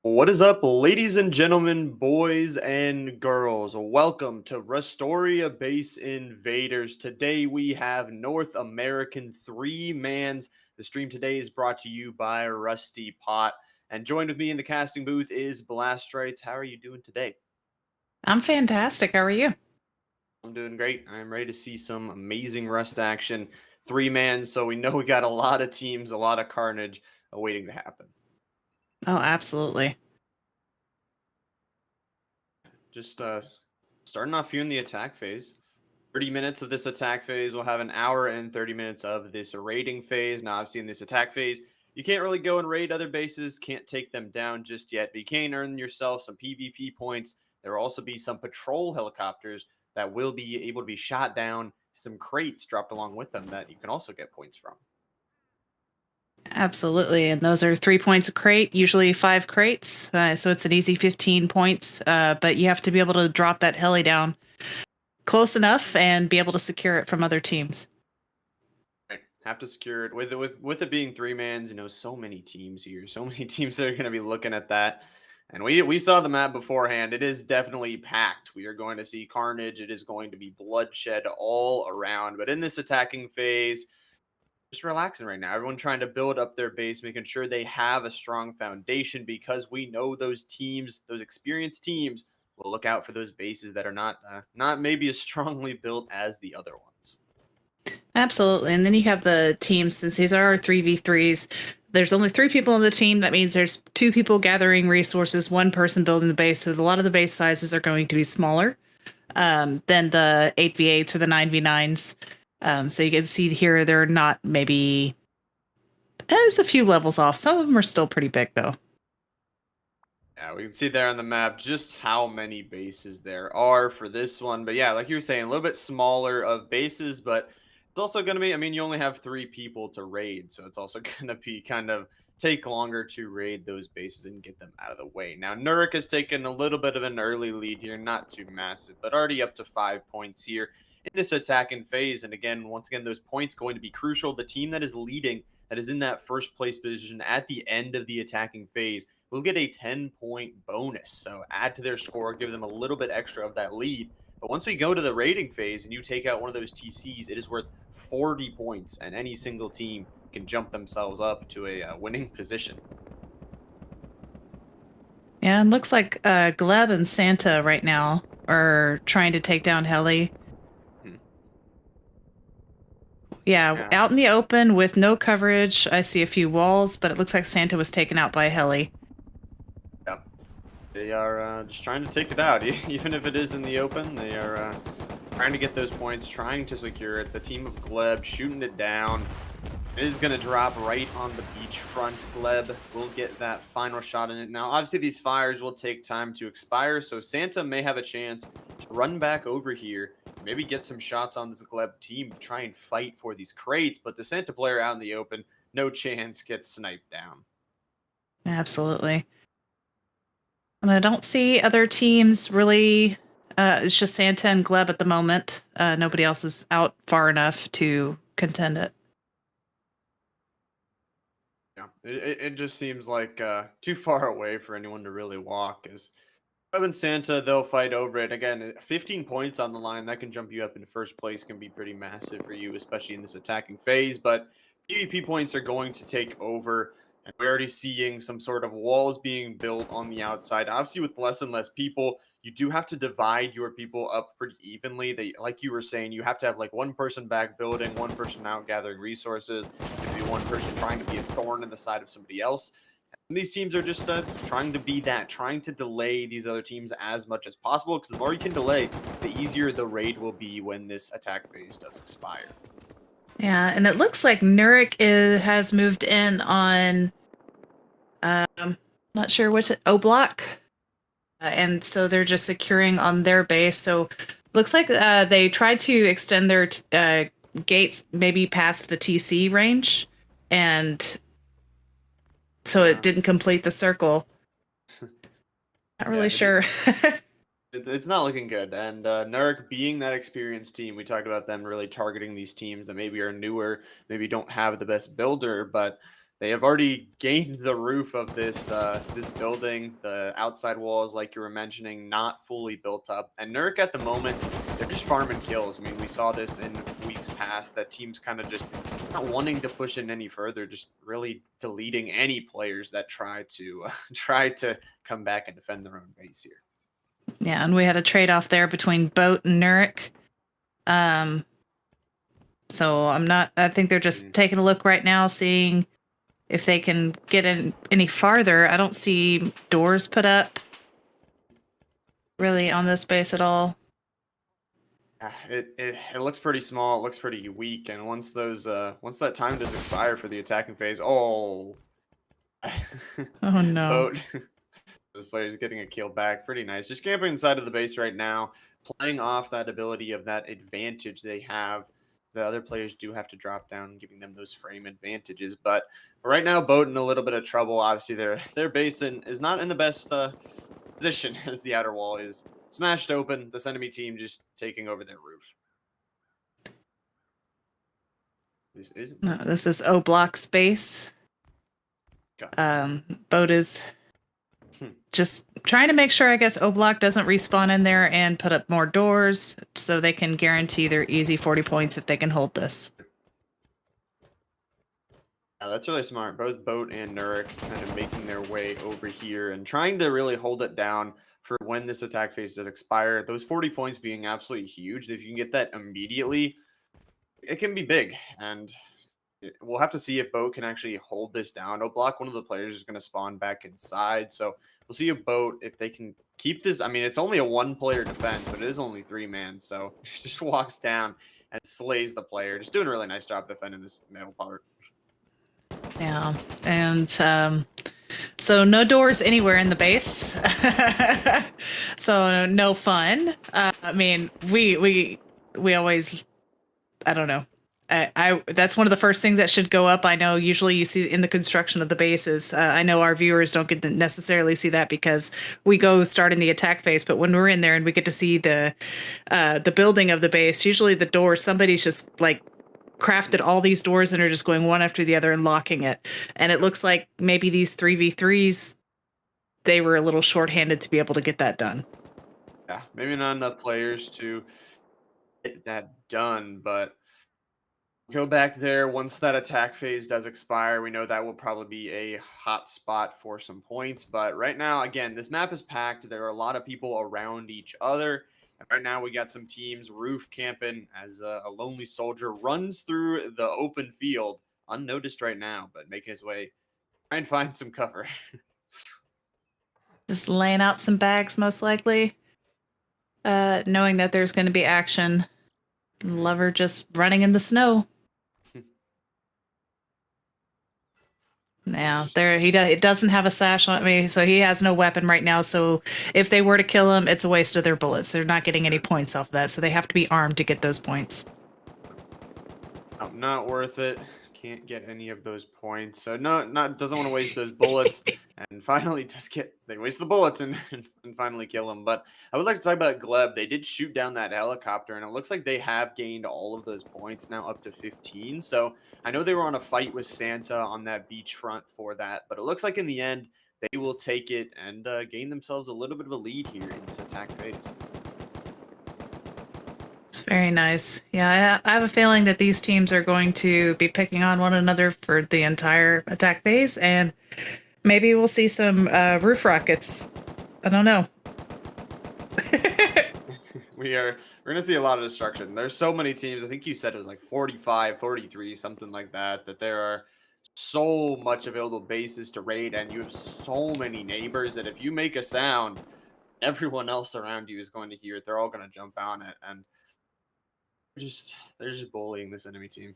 What is up, ladies and gentlemen, boys and girls? Welcome to Rustoria Base Invaders. Today we have North American three mans. The stream today is brought to you by Rusty Pot. And joined with me in the casting booth is BlastRites. How are you doing today? I'm fantastic. How are you? I'm doing great. I'm ready to see some amazing Rust action. Three man, so we know we got a lot of teams, a lot of carnage awaiting to happen. Oh, absolutely. Just starting off here in the attack phase. 30 minutes of this attack phase. We'll have an hour and 30 minutes of this raiding phase. Now, obviously, in this attack phase, you can't really go and raid other bases, can't take them down just yet, but you can earn yourself some PvP points. There will also be some patrol helicopters that will be able to be shot down, some crates dropped along with them that you can also get points from. Absolutely. And those are 3 points a crate, usually 5 crates. So it's an easy 15 points. But you have to be able to drop that heli down close enough and be able to secure it from other teams. Right. Have to secure it with it being three mans. So many teams here, so many teams that are going to be looking at that. And we saw the map beforehand. It is definitely packed. We are going to see carnage. It is going to be bloodshed all around. But in this attacking phase, just relaxing right now. Everyone trying to build up their base, making sure they have a strong foundation because we know those teams, those experienced teams, will look out for those bases that are not maybe as strongly built as the other ones. Absolutely. And then you have the teams, since these are 3v3s, there's only 3 people on the team. That means there's 2 people gathering resources, 1 person building the base. So a lot of the base sizes are going to be smaller than the 8v8s or the 9v9s. So you can see here they're not maybe it's a few levels off. Some of them are still pretty big though. Yeah, we can see there on the map just how many bases there are for this one. But yeah, like you were saying, a little bit smaller of bases, but it's also going to be, you only have 3 people to raid. So it's also going to be kind of take longer to raid those bases and get them out of the way. Now, Nurik has taken a little bit of an early lead here, not too massive, but already up to 5 points here in this attacking phase. And again, once again, those points going to be crucial. The team that is leading, that is in that first place position at the end of the attacking phase, will get a 10-point bonus. So add to their score, give them a little bit extra of that lead. But once we go to the rating phase and you take out one of those TCs, it is worth 40 points, and any single team can jump themselves up to a winning position. Yeah, it looks like Gleb and Santa right now are trying to take down Heli. Yeah, Yeah. out in the open with no coverage. I see a few walls, but it looks like Santa was taken out by a heli. Yeah. They are just trying to take it out. Even if it is in the open, they are trying to get those points, trying to secure it. The team of Gleb shooting it down. It is going to drop right on the beachfront. Gleb will get that final shot in it. Now, obviously, these fires will take time to expire, so Santa may have a chance to run back over here, maybe get some shots on this Gleb team to try and fight for these crates, but the Santa player out in the open, no chance, gets sniped down. Absolutely. And I don't see other teams really. It's just Santa and Gleb at the moment. Nobody else is out far enough to contend it. Yeah, it just seems like too far away for anyone to really walk. As Gleb and Santa, they'll fight over it. Again, 15 points on the line, that can jump you up into first place, can be pretty massive for you, especially in this attacking phase. But PvP points are going to take over, and we're already seeing some sort of walls being built on the outside. Obviously, with less and less people, you do have to divide your people up pretty evenly. They, like you were saying, you have to have like one person back building, one person out gathering resources, maybe one person trying to be a thorn in the side of somebody else. And these teams are just trying to be that, trying to delay these other teams as much as possible, because the more you can delay, the easier the raid will be when this attack phase does expire. Yeah, and it looks like Nurik has moved in on, not sure which, O Block. And so they're just securing on their base. So looks like they tried to extend their gates maybe past the TC range. And so it didn't complete the circle. Not really sure. It's not looking good. And Nurik being that experienced team, we talked about them really targeting these teams that maybe are newer, maybe don't have the best builder, but They have already gained the roof of this building. The outside walls, like you were mentioning, not fully built up. And Nurk at the moment, they're just farming kills. I mean, we saw this in weeks past that teams kind of just not wanting to push in any further, just really deleting any players that try to try to come back and defend their own base here. Yeah, and we had a trade-off there between Boat and Nurik. So I think they're just taking a look right now, seeing if they can get in any farther. I don't see doors put up really on this base at all. It looks pretty small. It looks pretty weak. And once that time does expire for the attacking phase, oh, Oh no. boat. Those players getting a kill back. Pretty nice. Just camping inside of the base right now, playing off that ability of that advantage they have. The other players do have to drop down, giving them those frame advantages. But right now, Boat in a little bit of trouble. Obviously, their base is not in the best position as the outer wall is smashed open. This enemy team just taking over their roof. This isn't. No, this is O Block space. Boat is just trying to make sure, I guess, O Block doesn't respawn in there and put up more doors so they can guarantee their easy 40 points if they can hold this. Yeah, that's really smart. Both Boat and Nurik kind of making their way over here and trying to really hold it down for when this attack phase does expire. Those 40 points being absolutely huge. If you can get that immediately, it can be big. And we'll have to see if Boat can actually hold this down. O Block, one of the players is going to spawn back inside. So we'll see if Boat, if they can keep this. I mean, it's only a one-player defense, but it is only 3-man. So just walks down and slays the player. Just doing a really nice job defending this middle part. Yeah, and so no doors anywhere in the base. So no fun. I mean, we always, I don't know. I that's one of the first things that should go up. I know usually you see in the construction of the bases. I know our viewers don't get to necessarily see that because we go start in the attack phase. But when we're in there and we get to see the building of the base, usually the doors, somebody's just like crafted all these doors and are just going one after the other and locking it. And it looks like maybe these 3v3s, they were a little shorthanded to be able to get that done. Yeah, maybe not enough players to get that done, but go back there once that attack phase does expire. We know that will probably be a hot spot for some points, but right now, again, this map is packed. There are a lot of people around each other. And right now, we got some teams roof camping as a lonely soldier runs through the open field, unnoticed right now, but making his way, try and find some cover. Just laying out some bags, most likely, knowing that there's going to be action. Lover just running in the snow. Yeah, it doesn't have a sash on me, so he has no weapon right now. So if they were to kill him, it's a waste of their bullets. They're not getting any points off of that, so they have to be armed to get those points. Oh, not worth it. Can't get any of those points. So doesn't want to waste those bullets. And finally they waste the bullets and finally kill him. But I would like to talk about Gleb. They did shoot down that helicopter, and it looks like they have gained all of those points now up to 15. So I know they were on a fight with Santa on that beachfront for that, but it looks like in the end they will take it and gain themselves a little bit of a lead here in this attack phase. It's very nice. Yeah, I have a feeling that these teams are going to be picking on one another for the entire attack phase, and maybe we'll see some roof rockets. I don't know. We're gonna see a lot of destruction. There's so many teams. I think you said it was like 45, 43, something like that. That there are so much available bases to raid, and you have so many neighbors that if you make a sound, everyone else around you is going to hear it. They're all going to jump on it, and they're just bullying this enemy team.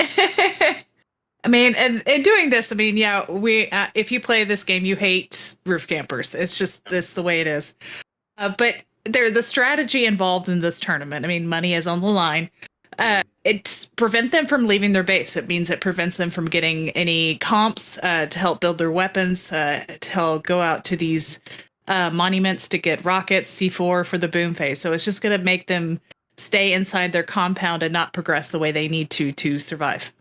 I mean, and doing this, I mean, yeah, we if you play this game, you hate roof campers. It's the way it is. But the strategy involved in this tournament. I mean, money is on the line. It prevents them from leaving their base. It means it prevents them from getting any comps to help build their weapons, to help go out to these monuments to get rockets, C4 for the boom phase. So it's just going to make them stay inside their compound and not progress the way they need to survive.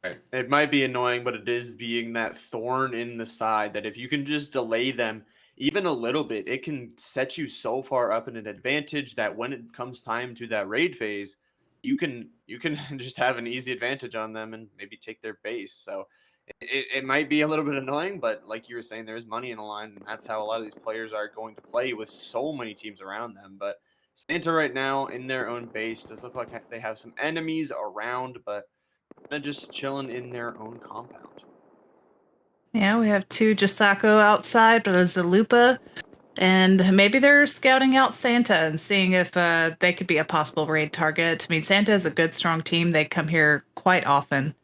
Right. It might be annoying, but it is being that thorn in the side that if you can just delay them even a little bit, it can set you so far up in an advantage that when it comes time to that raid phase, you can just have an easy advantage on them and maybe take their base. So it might be a little bit annoying, but like you were saying, there's money in the line, and that's how a lot of these players are going to play with so many teams around them. But Santa right now in their own base does look like they have some enemies around, but just chilling in their own compound. Yeah, we have two Josako outside, but a Zalupa. And maybe they're scouting out Santa and seeing if they could be a possible raid target. I mean, Santa is a good, strong team. They come here quite often.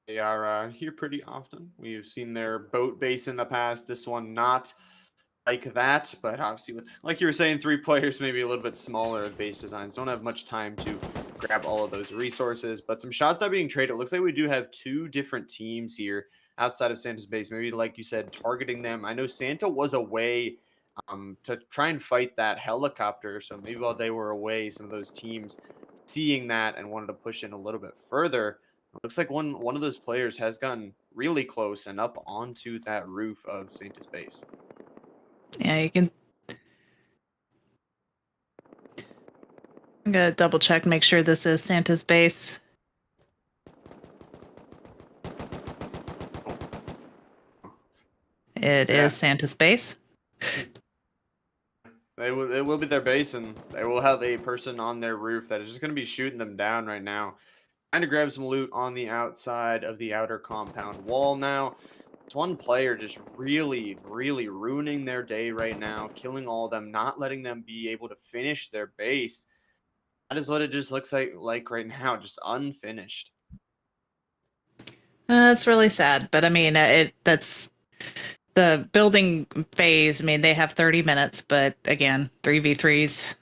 They are here pretty often. We've seen their boat base in the past. This one not like that, but obviously with, like you were saying, three players, maybe a little bit smaller of base designs. Don't have much time to grab all of those resources, but some shots not being traded. It looks like we do have two different teams here outside of Santa's base. Maybe like you said, targeting them. I know Santa was away to try and fight that helicopter. So maybe while they were away, some of those teams seeing that and wanted to push in a little bit further. It looks like one of those players has gotten really close and up onto that roof of Santa's base. Yeah, you can. I'm gonna double check, make sure this is Santa's base. It Yeah, is Santa's base. it will be their base, and they will have a person on their roof that is just going to be shooting them down right now. Trying to grab some loot on the outside of the outer compound wall now. It's one player just really, really ruining their day right now, killing all of them, not letting them be able to finish their base. That is what it just looks like right now, just unfinished. It's really sad, but I mean, that's the building phase. I mean, they have 30 minutes, but again, 3v3s,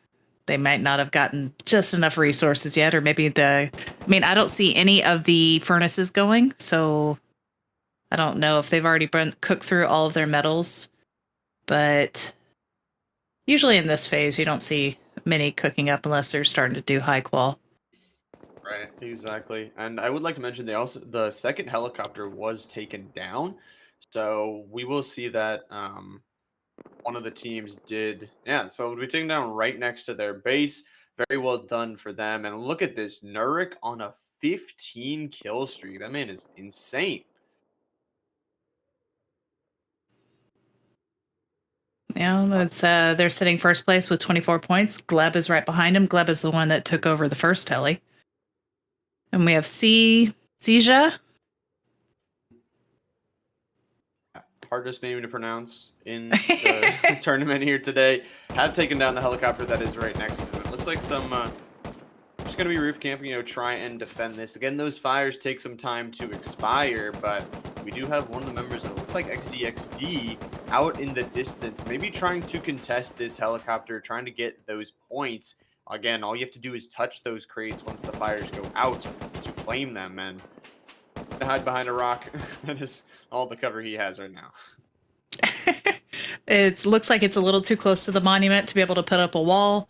they might not have gotten just enough resources yet, or maybe I mean, I don't see any of the furnaces going, so I don't know if they've already cooked through all of their metals, but usually in this phase, you don't see many cooking up unless they're starting to do high qual. Right, exactly. And I would like to mention the second helicopter was taken down. So we will see that one of the teams did, yeah, so it'll be taken down right next to their base. Very well done for them. And look at this, Nurik on a 15 kill streak. That man is insane. Yeah, it's they're sitting first place with 24 points. Gleb is right behind him. Gleb is the one that took over the first heli. And we have Zija. Hardest name to pronounce in the tournament here today. Have taken down the helicopter that is right next to it. Looks like some just going to be roof camping, try and defend this. Again, those fires take some time to expire, but we do have one of the members that looks like XDXD out in the distance, maybe trying to contest this helicopter, trying to get those points. Again, all you have to do is touch those crates once the fires go out to claim them, and to hide behind a rock. That is all the cover he has right now. It looks like it's a little too close to the monument to be able to put up a wall.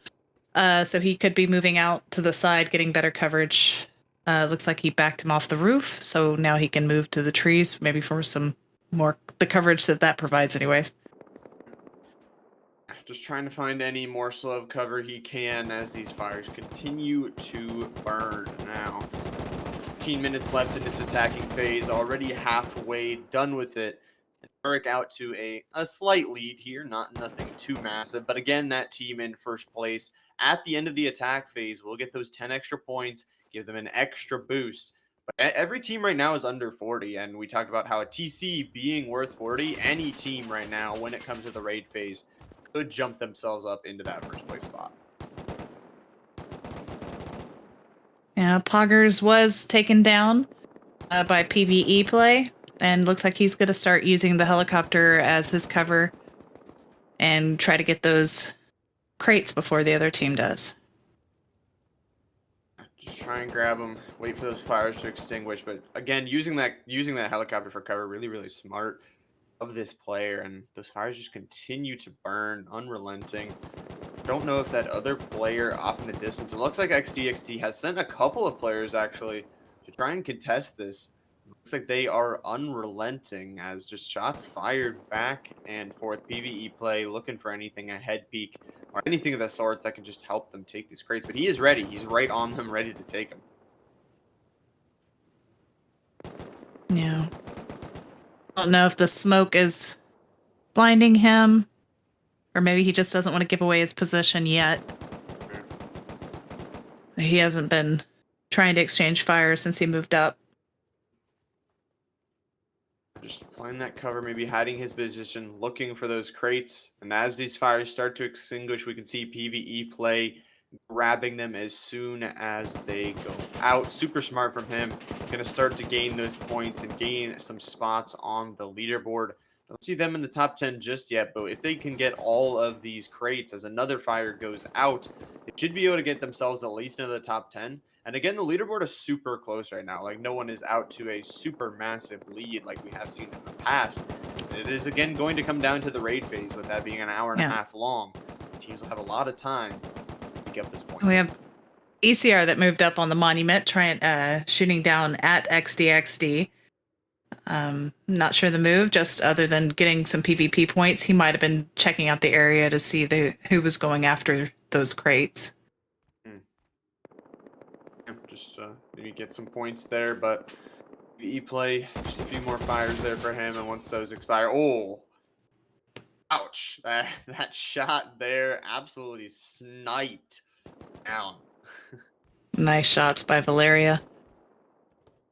So he could be moving out to the side, getting better coverage. Looks like he backed him off the roof, so now he can move to the trees, maybe for some more the coverage that provides, anyways. Just trying to find any morsel of cover he can as these fires continue to burn now. 15 minutes left in this attacking phase, already halfway done with it. Eric out to a slight lead here, nothing too massive, but again, that team in first place at the end of the attack phase will get those 10 extra points, give them an extra boost. But every team right now is under 40, and we talked about how a TC being worth 40, any team right now when it comes to the raid phase could jump themselves up into that first place spot. Yeah, Poggers was taken down by PvE play, and looks like he's going to start using the helicopter as his cover and try to get those crates before the other team does. Just try and grab them, wait for those fires to extinguish. But again, using that helicopter for cover, really, really smart of this player. And those fires just continue to burn, unrelenting. Don't know if that other player off in the distance, it looks like XDXD has sent a couple of players actually to try and contest this. Looks like they are unrelenting as just shots fired back and forth. PvE play, looking for anything, a head peek or anything of the sort that can just help them take these crates. But he is ready. He's right on them, ready to take them. Yeah. I don't know if the smoke is blinding him, or maybe he just doesn't want to give away his position yet. He hasn't been trying to exchange fire since he moved up. Just playing that cover, maybe hiding his position, looking for those crates. And as these fires start to extinguish, we can see PvE play grabbing them as soon as they go out. Super smart from him. Going to start to gain those points and gain some spots on the leaderboard. Don't see them in the top 10 just yet, but if they can get all of these crates as another fire goes out, they should be able to get themselves at least into the top 10. And again, the leaderboard is super close right now. Like, no one is out to a super massive lead like we have seen in the past. It is, again, going to come down to the raid phase, with that being an hour and a half long. Teams will have a lot of time to get this point. We have ECR that moved up on the monument, trying shooting down at XDXD. Not sure the move, just other than getting some PvP points. He might have been checking out the area to see who was going after those crates. Just maybe get some points there, but PvE play, just a few more fires there for him, and once those expire, oh, ouch, that shot there absolutely sniped down. Nice shots by Valeria.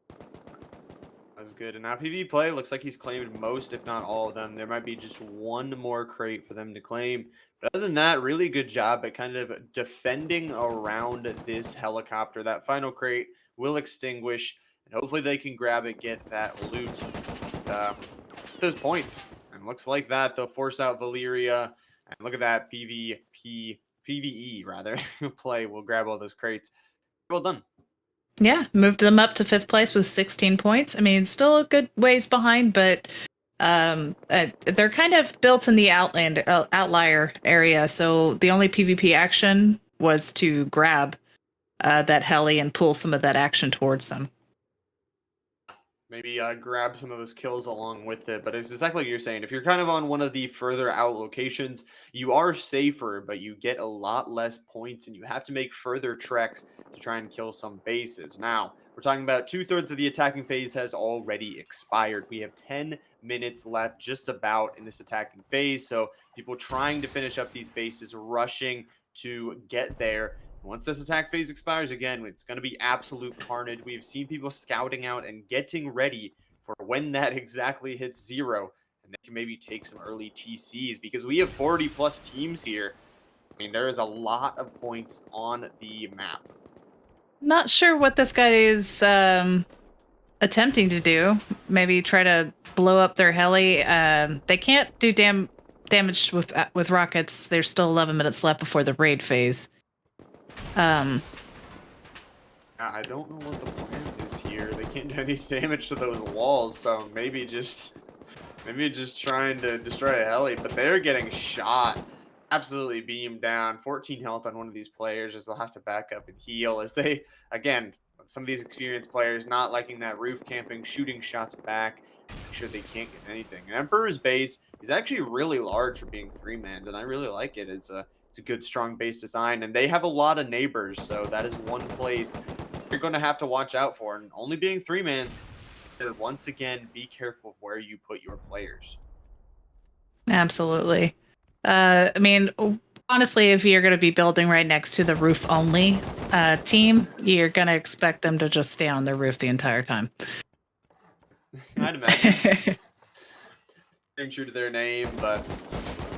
That was good. And now PvE play looks like he's claimed most, if not all of them. There might be just one more crate for them to claim. But other than that, really good job at kind of defending around this helicopter. That final crate will extinguish, and hopefully they can grab it, get that loot, those points. And looks like that they'll force out Valeria. And look at that PvE rather play. We'll grab all those crates. Well done. Yeah, moved them up to 5th place with 16 points. I mean, still a good ways behind, but they're kind of built in the outlier area. So the only PvP action was to grab that heli and pull some of that action towards them. Maybe grab some of those kills along with it. But it's exactly like you're saying. If you're kind of on one of the further out locations, you are safer, but you get a lot less points, and you have to make further treks to try and kill some bases. Now, we're talking about 2/3 of the attacking phase has already expired. We have 10 minutes left just about in this attacking phase. So people trying to finish up these bases, rushing to get there. Once this attack phase expires, again, it's going to be absolute carnage. We've seen people scouting out and getting ready for when that exactly hits 0. And they can maybe take some early TCs, because we have 40+ teams here. I mean, there is a lot of points on the map. Not sure what this guy is attempting to do. Maybe try to blow up their heli. They can't do damage with rockets. There's still 11 minutes left before the raid phase. I don't know what the plan is here. They can't do any damage to those walls, so maybe just trying to destroy a heli. But they're getting shot, absolutely beamed down. 14 health on one of these players, as they'll have to back up and heal. As they, again, some of these experienced players not liking that roof camping, shooting shots back, make sure they can't get anything. And Emperor's base is actually really large for being 3-man, and I really like it. It's a good, strong base design, and they have a lot of neighbors, so that is one place you're going to have to watch out for. And only being 3-man, once again, be careful of where you put your players. Absolutely. I mean, honestly, if you're going to be building right next to the roof-only team, you're going to expect them to just stay on their roof the entire time. I'd imagine. Staying true to their name, but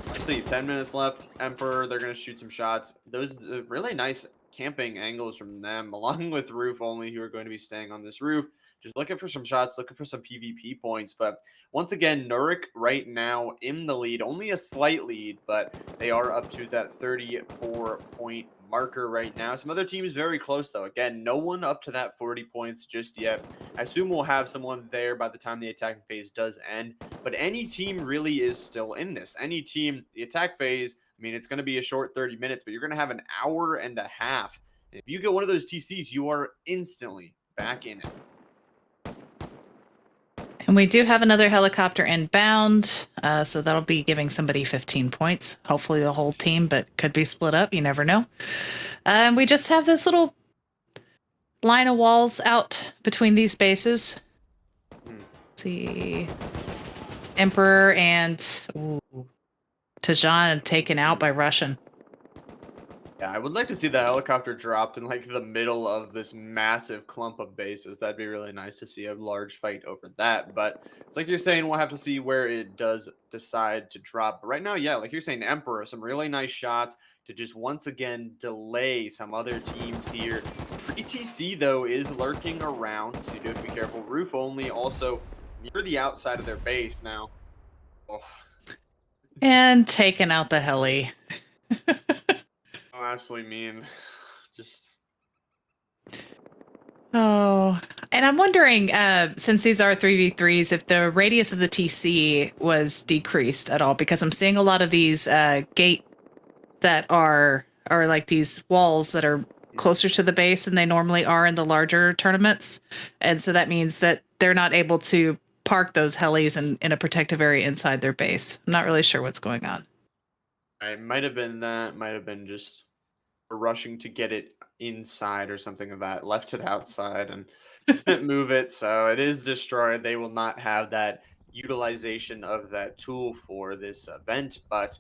let's see, 10 minutes left. Emperor, they're going to shoot some shots. Those really nice camping angles from them, along with roof only, who are going to be staying on this roof. Just looking for some shots, looking for some PvP points. But once again, Nurik right now in the lead, only a slight lead, but they are up to that 34-point marker right now. Some other teams very close, though. Again, no one up to that 40 points just yet. I assume we'll have someone there by the time the attacking phase does end. But any team really is still in this. Any team, the attack phase, I mean, it's going to be a short 30 minutes, but you're going to have an hour and a half. And if you get one of those TCs, you are instantly back in it. And we do have another helicopter inbound, so that'll be giving somebody 15 points. Hopefully the whole team, but could be split up. You never know. We just have this little line of walls out between these bases. Let's see, Emperor and Tajan taken out by Russian. Yeah, I would like to see the helicopter dropped in like the middle of this massive clump of bases. That'd be really nice to see a large fight over that. But it's like you're saying, we'll have to see where it does decide to drop. But right now, yeah, like you're saying, Emperor, some really nice shots to just once again delay some other teams here. Free TC though is lurking around, so you do have to be careful. Roof only also near the outside of their base now. Oh, And taken out the heli. absolutely mean. Just Oh, and I'm wondering, since these are 3v3s, if the radius of the TC was decreased at all, because I'm seeing a lot of these gate that are like these walls that are closer to the base than they normally are in the larger tournaments. And so that means that they're not able to park those helis in a protective area inside their base. I'm not really sure what's going on. it might have been that, might have been just rushing to get it inside or something of that, left it outside and didn't move it, so it is destroyed. They will not have that utilization of that tool for this event, but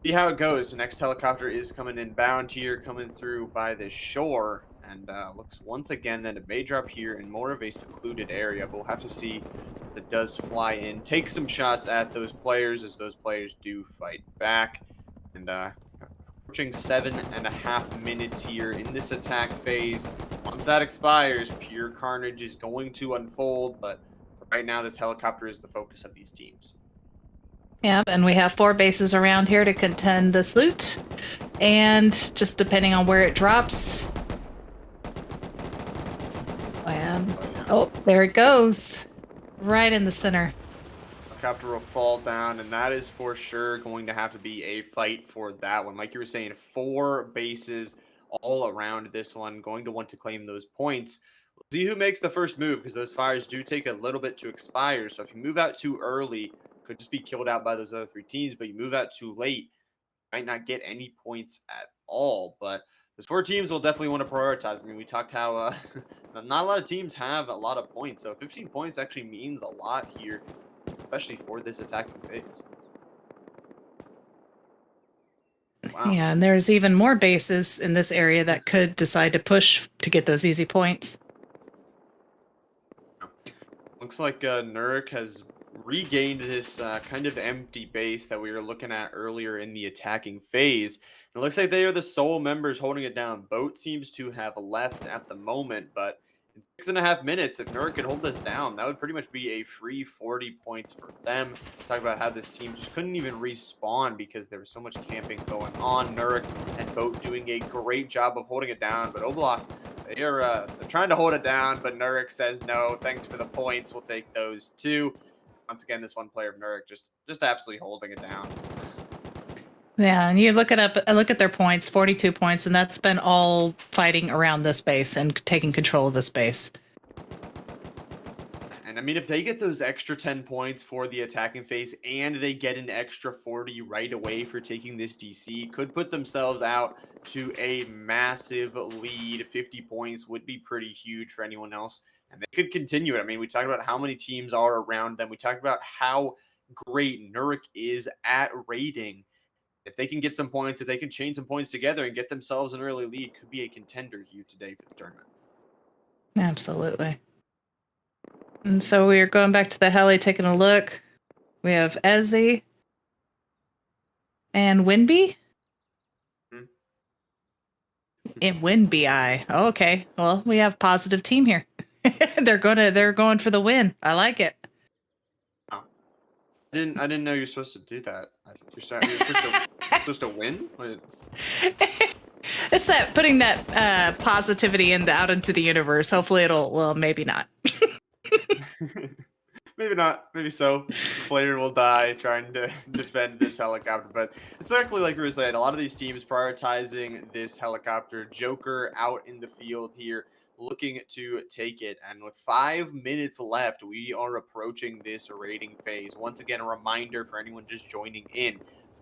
see how it goes. The next helicopter is coming inbound here, coming through by the shore, and looks once again that it may drop here in more of a secluded area, but we'll have to see if it does fly in, take some shots at those players as those players do fight back. And approaching 7.5 minutes here in this attack phase. Once that expires, pure carnage is going to unfold, but right now this helicopter is the focus of these teams. Yep, and we have 4 bases around here to contend this loot. And just depending on where it drops. And, oh, there it goes. Right in the center. Helicopter will fall down, and that is for sure going to have to be a fight for that one. Like you were saying, 4 bases all around this one, going to want to claim those points. We'll see who makes the first move, because those fires do take a little bit to expire. So if you move out too early, could just be killed out by those other 3 teams, but you move out too late, might not get any points at all. But those 4 teams will definitely want to prioritize. I mean, we talked how not a lot of teams have a lot of points, so 15 points actually means a lot here, especially for this attacking phase. Wow. Yeah, and there's even more bases in this area that could decide to push to get those easy points. Looks like Nurik has regained this kind of empty base that we were looking at earlier in the attacking phase. It looks like they are the sole members holding it down. Boat seems to have left at the moment, but in 6.5 minutes, if Nurik could hold this down, that would pretty much be a free 40 points for them. Talk about how this team just couldn't even respawn because there was so much camping going on. Nurik and Boat doing a great job of holding it down, but Oblak, they're trying to hold it down, but Nurik says no. Thanks for the points. We'll take those too. Once again, this one player of Nurik just absolutely holding it down. Yeah, and you look at their points, 42 points, and that's been all fighting around this base and taking control of this base. And I mean, if they get those extra 10 points for the attacking phase and they get an extra 40 right away for taking this DC, could put themselves out to a massive lead. 50 points would be pretty huge for anyone else, and they could continue it. I mean, we talked about how many teams are around them. We talked about how great Nurik is at raiding. If they can get some points, if they can chain some points together and get themselves an early lead, could be a contender here today for the tournament. Absolutely. And so we're going back to the heli, taking a look. We have Ezzy and Winby. In Winby. Oh, okay. Well, we have positive team here. they're going for the win. I like it. Oh. I didn't know you're supposed to do that. You're supposed to win? It's that putting that positivity out into the universe. Hopefully well, maybe not. Maybe not. Maybe so. The player will die trying to defend this helicopter. But it's exactly like we were saying. A lot of these teams prioritizing this helicopter. Joker out in the field here. looking to take it. And with 5 minutes left, we are approaching this raiding phase. Once again, a reminder for anyone just joining in,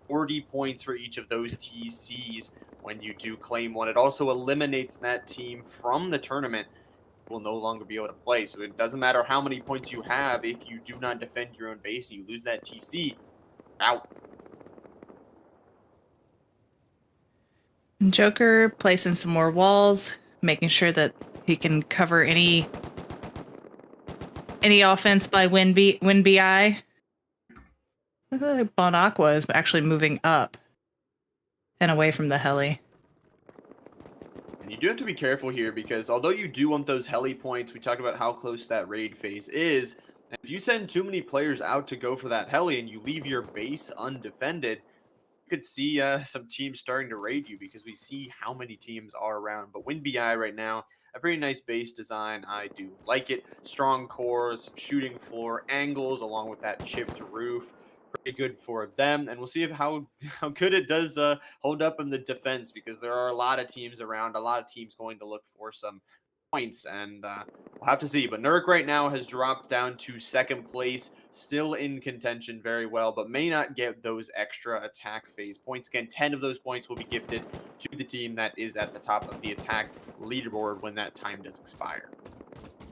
40 points for each of those TCs when you do claim one. It also eliminates that team from the tournament, will no longer be able to play. So it doesn't matter how many points you have. If you do not defend your own base and you lose that TC, out. Joker placing some more walls, making sure that he can cover any offense by Win BI. Bon Aqua is actually moving up and away from the heli. And you do have to be careful here because although you do want those heli points, we talked about how close that raid phase is. And if you send too many players out to go for that heli and you leave your base undefended, could see some teams starting to raid you because we see how many teams are around. But WinBI right now, a pretty nice base design. I do like it. Strong core, some shooting floor angles along with that chipped roof. Pretty good for them. And we'll see if how good it does hold up in the defense because there are a lot of teams around, a lot of teams going to look for some points, and we'll have to see. But Nurk right now has dropped down to second place, still in contention very well, but may not get those extra attack phase points. Again, 10 of those points will be gifted to the team that is at the top of the attack leaderboard when that time does expire.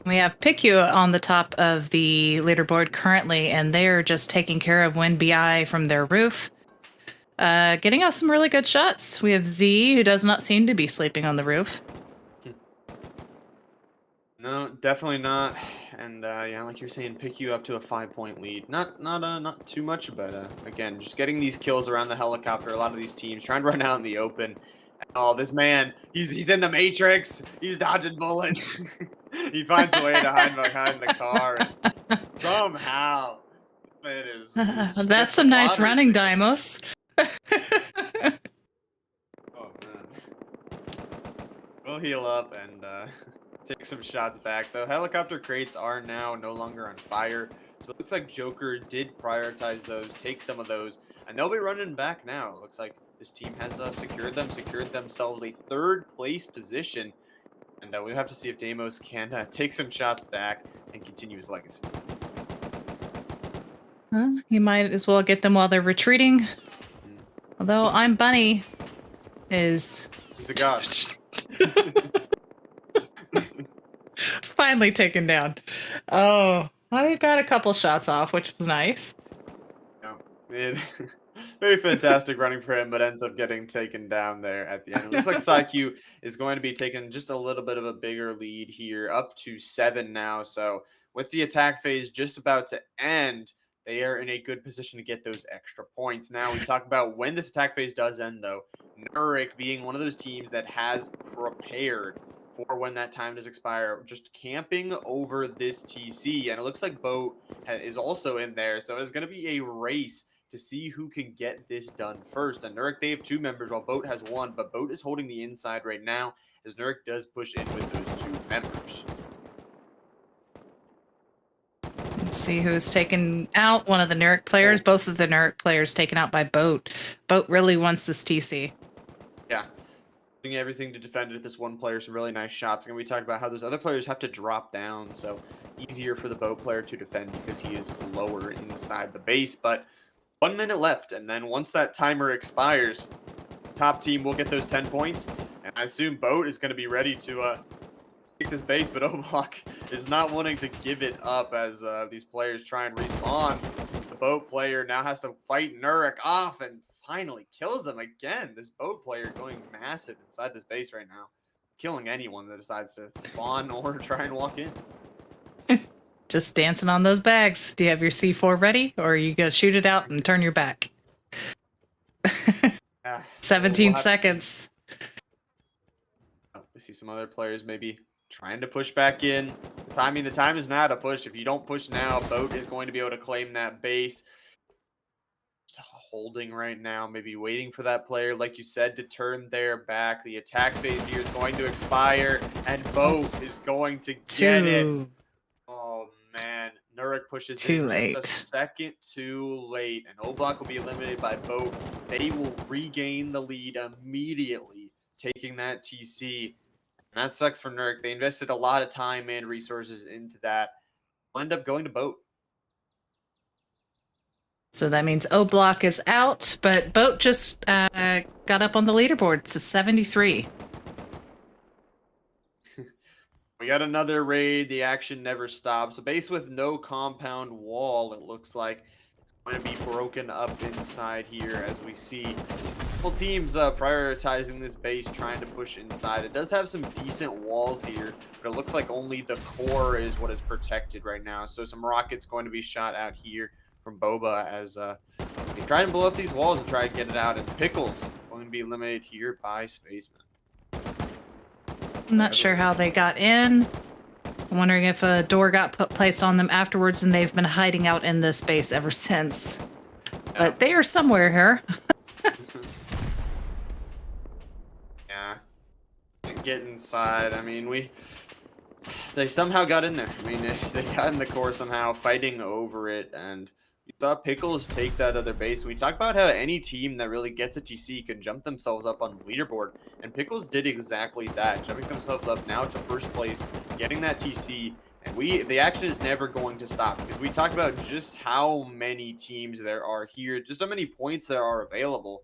We have PICU on the top of the leaderboard currently, and they're just taking care of Win BI from their roof. Getting off some really good shots. We have Z, who does not seem to be sleeping on the roof. No, definitely not. And yeah, like you're saying, pick you up to a 5-point lead. Not too much, but again, just getting these kills around the helicopter. A lot of these teams trying to run out in the open. Oh, this man, he's in the Matrix. He's dodging bullets. He finds a way to hide behind the car. And somehow, it is. That's some nice running, Dimos. Oh man. We'll heal up and take some shots back. The helicopter crates are now no longer on fire. So it looks like Joker did prioritize those, take some of those, and they'll be running back now. It looks like this team has secured themselves a third place position. And we'll have to see if Deimos can take some shots back and continue his legacy. You might as well get them while they're retreating. Although I'm Bunny is... He's a god. Finally taken down. Oh, I got a couple shots off, which was nice. Yeah, very fantastic running for him, but ends up getting taken down there at the end. It looks like PsyQ is going to be taking just a little bit of a bigger lead here, up to 7 now. So with the attack phase just about to end, they are in a good position to get those extra points. Now we talk about when this attack phase does end, though. Nurik being one of those teams that has prepared for when that time does expire, just camping over this TC. And it looks like Boat is also in there. So it's going to be a race to see who can get this done first. And Nurik, they have 2 members while Boat has 1, but Boat is holding the inside right now as Nurik does push in with those 2 members. Let's see who's taken out. One of the Nurik players. Both of the Nurik players taken out by Boat. Boat really wants this TC. Yeah. Doing everything to defend it. This one player, some really nice shots. And we talked about how those other players have to drop down. So easier for the Boat player to defend because he is lower inside the base. But 1 minute left. And then once that timer expires, the top team will get those 10 points. And I assume Boat is going to be ready to take this base, but Oblock is not wanting to give it up as these players try and respawn. The Boat player now has to fight Nurik off and finally kills him again. This Boat player going massive inside this base right now, killing anyone that decides to spawn or try and walk in. Just dancing on those bags. Do you have your C4 ready, or are you going to shoot it out and turn your back? 17 seconds. We see some other players maybe trying to push back in. The time is now to push. If you don't push now, Boat is going to be able to claim that base. Just holding right now, maybe waiting for that player, like you said, to turn their back. The attack phase here is going to expire, and Boat is going to get it. Oh man, Nurik pushes in just a second too late, and Oblock will be eliminated by Boat. They will regain the lead immediately, taking that TC. And that sucks for Nurk. They invested a lot of time and resources into that. Will end up going to boat. So that means O Block is out, but Boat just got up on the leaderboard to 73. We got another raid. The action never stops. A base with no compound wall, it looks like. It's going to be broken up inside here as we see multiple teams prioritizing this base, trying to push inside. It does have some decent walls here, but it looks like only the core is what is protected right now. So some rockets going to be shot out here from Boba as they try and blow up these walls and try to get it out. And Pickles going to be eliminated here by Spaceman. I'm not sure how they got in. I'm wondering if a door got placed on them afterwards and they've been hiding out in this base ever since. Yeah. But they are somewhere here. Yeah. Get inside. I mean, they somehow got in there. I mean, they got in the core somehow, fighting over it, and we saw Pickles take that other base. We talk about how any team that really gets a TC can jump themselves up on the leaderboard, and Pickles did exactly that, jumping themselves up now to first place, getting that TC, and the action is never going to stop, because we talked about just how many teams there are here, just how many points there are available.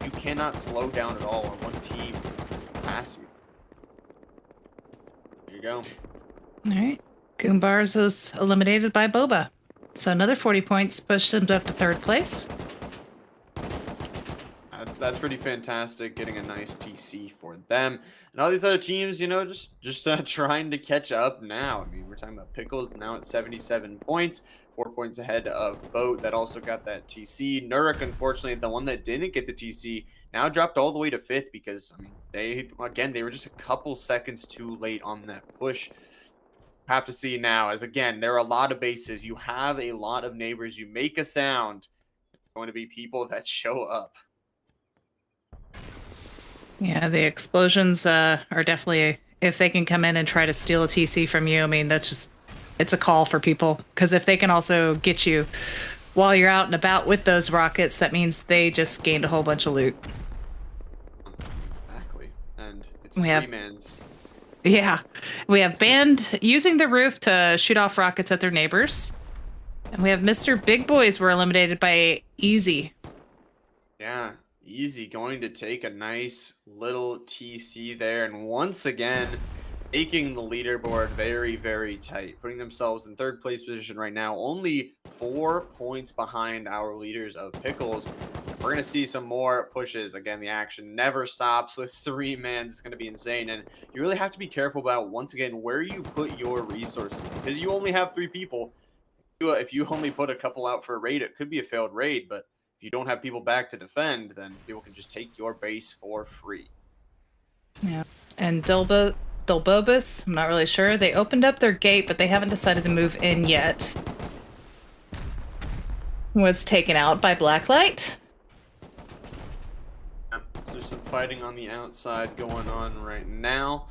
You cannot slow down at all, and one team will pass you. There you go. All right. Goombars was eliminated by Boba. So another 40 points pushed them up to third place. That's pretty fantastic, getting a nice TC for them. And all these other teams, you know, just trying to catch up now. I mean, we're talking about Pickles now at 77 points, 4 points ahead of Boat that also got that TC. Nurk, unfortunately, the one that didn't get the TC, now dropped all the way to 5th because, I mean, they were just a couple seconds too late on that push. Have to see now, as again, there are a lot of bases. You have a lot of neighbors. You make a sound, there's going to be people that show up. Yeah, the explosions are definitely, if they can come in and try to steal a TC from you, I mean, it's a call for people. Because if they can also get you while you're out and about with those rockets, that means they just gained a whole bunch of loot. Exactly. And it's We have three-mans. Yeah, we have Band using the roof to shoot off rockets at their neighbors. And we have Mr. Big Boys were eliminated by Easy. Yeah, Easy going to take a nice little TC there. And once again, making the leaderboard very, very tight, putting themselves in third place position right now, only 4 points behind our leaders of Pickles. We're going to see some more pushes. Again, the action never stops with 3-man. It's going to be insane. And you really have to be careful about, once again, where you put your resources. Because you only have 3 people. If you only put a couple out for a raid, it could be a failed raid. But if you don't have people back to defend, then people can just take your base for free. Yeah. And Dulbobus, I'm not really sure. They opened up their gate, but they haven't decided to move in yet. Was taken out by Blacklight. There's some fighting on the outside going on right now.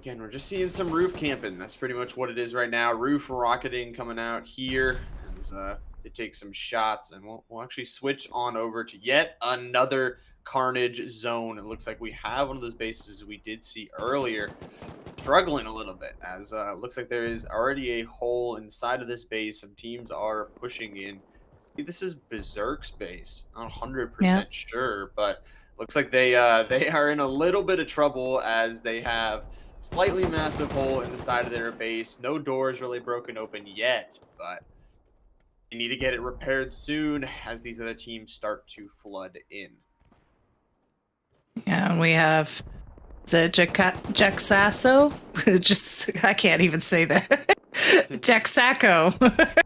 Again, we're just seeing some roof camping. That's pretty much what it is right now. Roof rocketing coming out here as they take some shots. And we'll actually switch on over to yet another Carnage zone. It looks like we have one of those bases we did see earlier struggling a little bit, as it looks like there is already a hole inside of this base. Some teams are pushing in. I think this is Berserk's base. Not 100% sure, but looks like they are in a little bit of trouble, as they have slightly massive hole in the side of their base. No doors really broken open yet, but they need to get it repaired soon as these other teams start to flood in. Yeah, and we have Jaxasso. Just I can't even say that. Jaxaco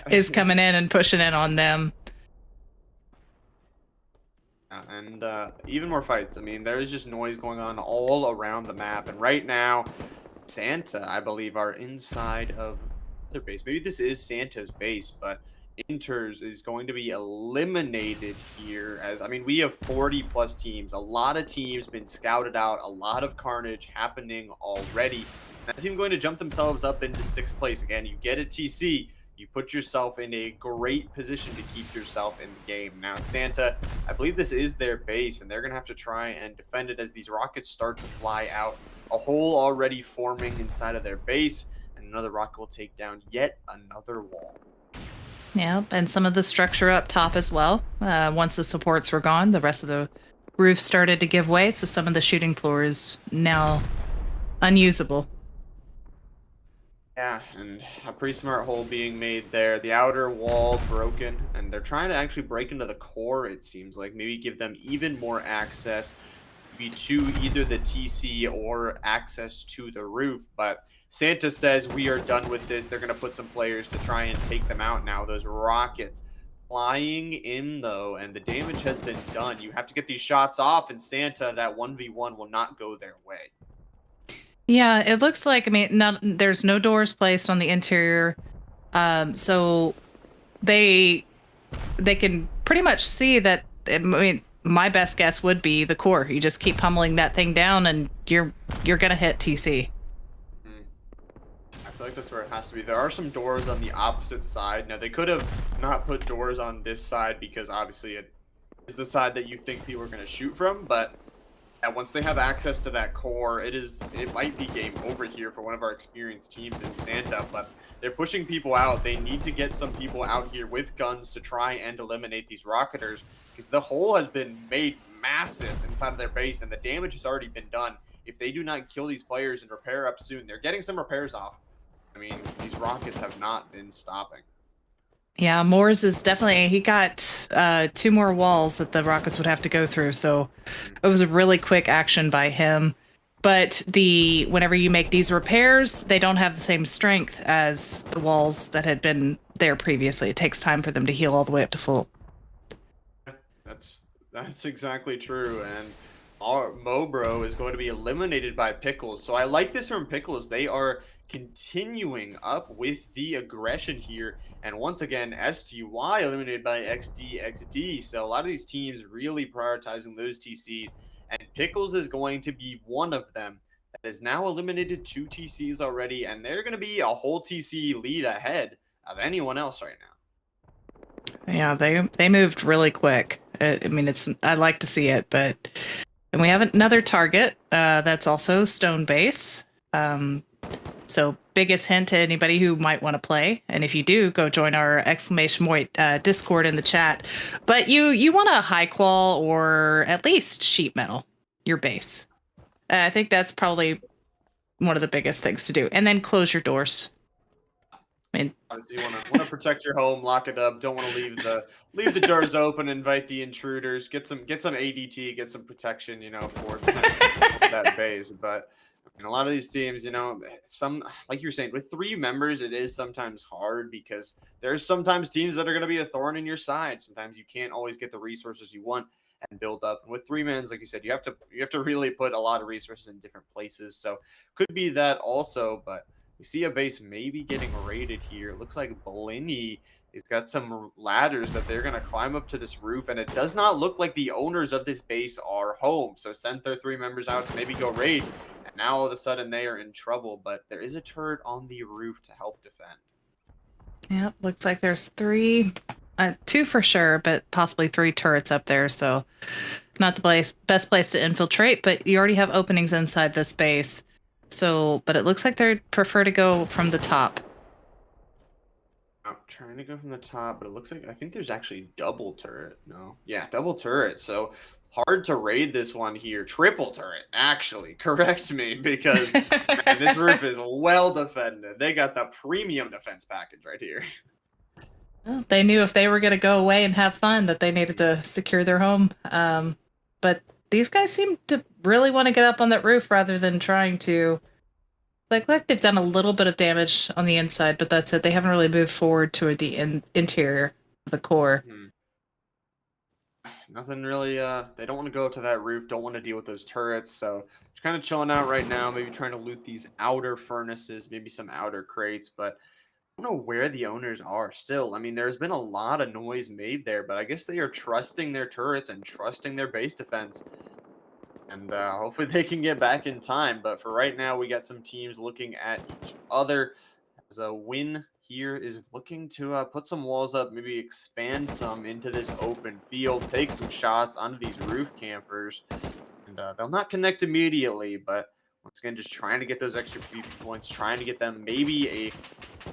is coming in and pushing in on them. And even more fights. I mean, there's just noise going on all around the map. And right now, Santa, I believe, are inside of their base. Maybe this is Santa's base, but Inters is going to be eliminated here. As I mean, we have 40 plus teams. A lot of teams been scouted out. A lot of carnage happening already. That team going to jump themselves up into 6th place. Again, you get a TC. You put yourself in a great position to keep yourself in the game. Now, Santa, I believe this is their base, and they're going to have to try and defend it as these rockets start to fly out a hole already forming inside of their base, and another rocket will take down yet another wall. Yep, and some of the structure up top as well. Once the supports were gone, the rest of the roof started to give way, so some of the shooting floor is now unusable. Yeah, and a pretty smart hole being made there. The outer wall broken, and they're trying to actually break into the core, it seems like. Maybe give them even more access, maybe to either the TC or access to the roof. But Santa says we are done with this. They're going to put some players to try and take them out now. Those rockets flying in, though, and the damage has been done. You have to get these shots off, and Santa, that 1v1 will not go their way. Yeah, it looks like, I mean, not there's no doors placed on the interior. So they can pretty much see that. I mean, my best guess would be the core. You just keep pummeling that thing down, and you're gonna hit TC. Mm. I feel like that's where it has to be. There are some doors on the opposite side. Now, they could have not put doors on this side because obviously it is the side that you think people are going to shoot from, but once they have access to that core, it might be game over here for one of our experienced teams in Santa, but they're pushing people out. They need to get some people out here with guns to try and eliminate these rocketers because the hole has been made massive inside of their base and the damage has already been done. If they do not kill these players and repair up soon, they're getting some repairs off. I mean, these rockets have not been stopping. Yeah, Moores is definitely, he got 2 more walls that the rockets would have to go through, so it was a really quick action by him. But whenever you make these repairs, they don't have the same strength as the walls that had been there previously. It takes time for them to heal all the way up to full. That's exactly true, and our Mobro is going to be eliminated by Pickles. So I like this from Pickles. They are continuing up with the aggression here, and once again, STY eliminated by XD. So a lot of these teams really prioritizing those TCs, and Pickles is going to be one of them that is now eliminated 2 TCs already, and they're going to be a whole TC lead ahead of anyone else right now. Yeah, they moved really quick. I mean, I like to see it, but and we have another target that's also stone base. So biggest hint to anybody who might want to play, and if you do, go join our exclamation point Discord in the chat. But you want a high qual or at least sheet metal your base. I think that's probably one of the biggest things to do, and then close your doors. I mean, Obviously, you want to protect your home, lock it up. Don't want to leave the doors open, invite the intruders. Get some ADT, get some protection, for that base. But a lot of these teams, some like you're saying, with 3 members, it is sometimes hard because there's sometimes teams that are going to be a thorn in your side. Sometimes you can't always get the resources you want and build up. And with 3 mans, like you said, you have to really put a lot of resources in different places. So could be that also, but. We see a base maybe getting raided here. It looks like Blinny has got some ladders that they're going to climb up to this roof, and it does not look like the owners of this base are home. So sent their 3 members out to maybe go raid, and now all of a sudden they are in trouble, but there is a turret on the roof to help defend. Yep, looks like there's 3, 2 for sure, but possibly 3 turrets up there, so not the best place to infiltrate, but you already have openings inside this base. So, but it looks like they prefer to go from the top. I'm trying to go from the top, but it looks like I think there's actually double turret. No, yeah, double turret. So hard to raid this one here. Triple turret, actually. Correct me, because man, this roof is well defended. They got the premium defense package right here. Well, they knew if they were going to go away and have fun that they needed to secure their home. But these guys seem to really want to get up on that roof rather than trying to. Like they've done a little bit of damage on the inside, but that's it. They haven't really moved forward toward the interior of the core. Nothing really. They don't want to go to that roof. Don't want to deal with those turrets. So just kind of chilling out right now. Maybe trying to loot these outer furnaces, maybe some outer crates, but. I don't know where the owners are still. I mean, there's been a lot of noise made there, but I guess they are trusting their turrets and trusting their base defense. And hopefully they can get back in time. But for right now, we got some teams looking at each other. As a win here is looking to put some walls up, maybe expand some into this open field, take some shots onto these roof campers. And they'll not connect immediately, but Once again, just trying to get those extra PvP points, trying to get them maybe a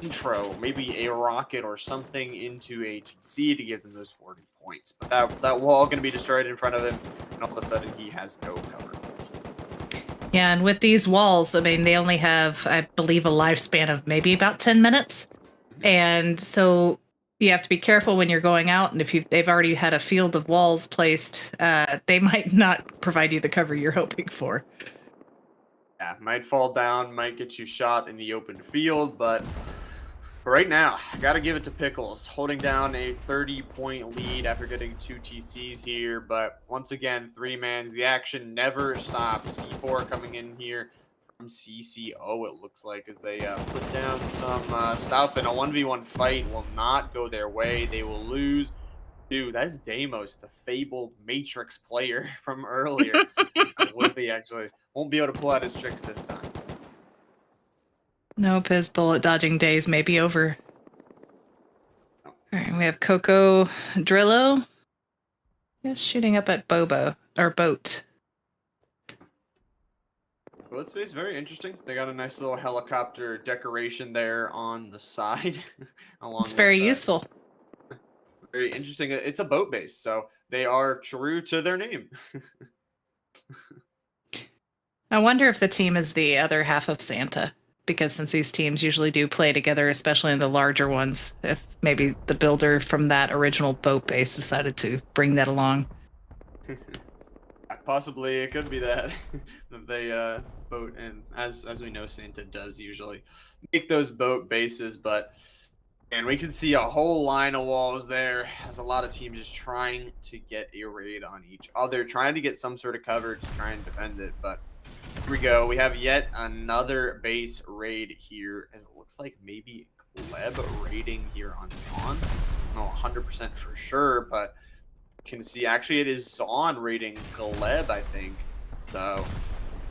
intro, maybe a rocket or something into a TC to give them those 40 points. But that wall going to be destroyed in front of him, and all of a sudden he has no cover. Yeah, and with these walls, I mean, they only have, I believe, a lifespan of maybe about 10 minutes. And so you have to be careful when you're going out. And if they've already had a field of walls placed, they might not provide you the cover you're hoping for. Yeah, might fall down, might get you shot in the open field, but right now, I got to give it to Pickles, holding down a 30-point lead after getting 2 TCs here. But once again, 3-mans, the action never stops. C4 coming in here from CCO, it looks like, as they put down some stuff, and a 1v1 fight will not go their way. They will lose. Dude, that's Deimos, the fabled Matrix player from earlier. Wimpy actually won't be able to pull out his tricks this time. Nope, his bullet dodging days may be over. All right, we have Coco Drillo. He's shooting up at Bobo, or Boat. Well, it's very interesting. They got a nice little helicopter decoration there on the side. Along It's very useful. Very interesting. It's a boat base, so they are true to their name. I wonder if the team is the other half of Santa, because since these teams usually do play together, especially in the larger ones, if maybe the builder from that original boat base decided to bring that along. Possibly, it could be that they boat, and as we know, Santa does usually make those boat bases, but. And we can see a whole line of walls there. There's a lot of teams just trying to get a raid on each other, trying to get some sort of cover to try and defend it. But here we go. We have yet another base raid here. As it looks like maybe Gleb raiding here on Zon. I don't know 100% for sure, but you can see actually it is Zon raiding Gleb, I think. So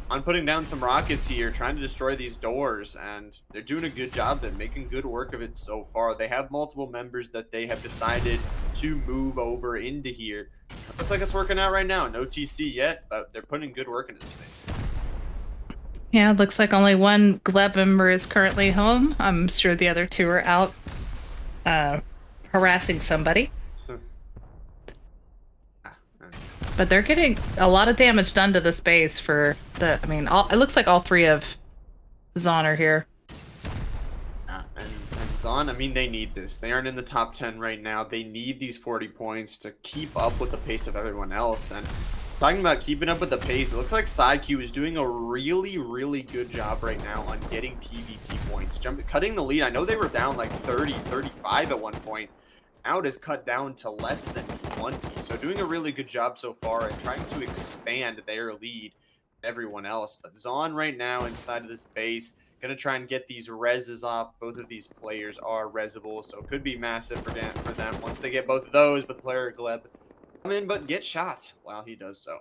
I'm putting down some rockets here, trying to destroy these doors, and they're doing a good job. They're making good work of it so far. They have multiple members that they have decided to move over into here. Looks like it's working out right now. No TC yet, but they're putting good work into space. Yeah, it looks like only one Gleb member is currently home. I'm sure the other two are out harassing somebody. But they're getting a lot of damage done to this base for the, I mean, it looks like all three of Zon are here. And Zon, I mean, they need this. They aren't in the top 10 right now. They need these 40 points to keep up with the pace of everyone else. And talking about keeping up with the pace, it looks like SideQ is doing a really, really good job right now on getting PvP points. Cutting the lead. I know they were down like 30, 35 at one point. Now it is cut down to less than 20. So doing a really good job so far and trying to expand their lead to everyone else. But Zon right now inside of this base, going to try and get these reses off. Both of these players are resable, so it could be massive for them once they get both of those. But the player Gleb come in but get shot while he does so.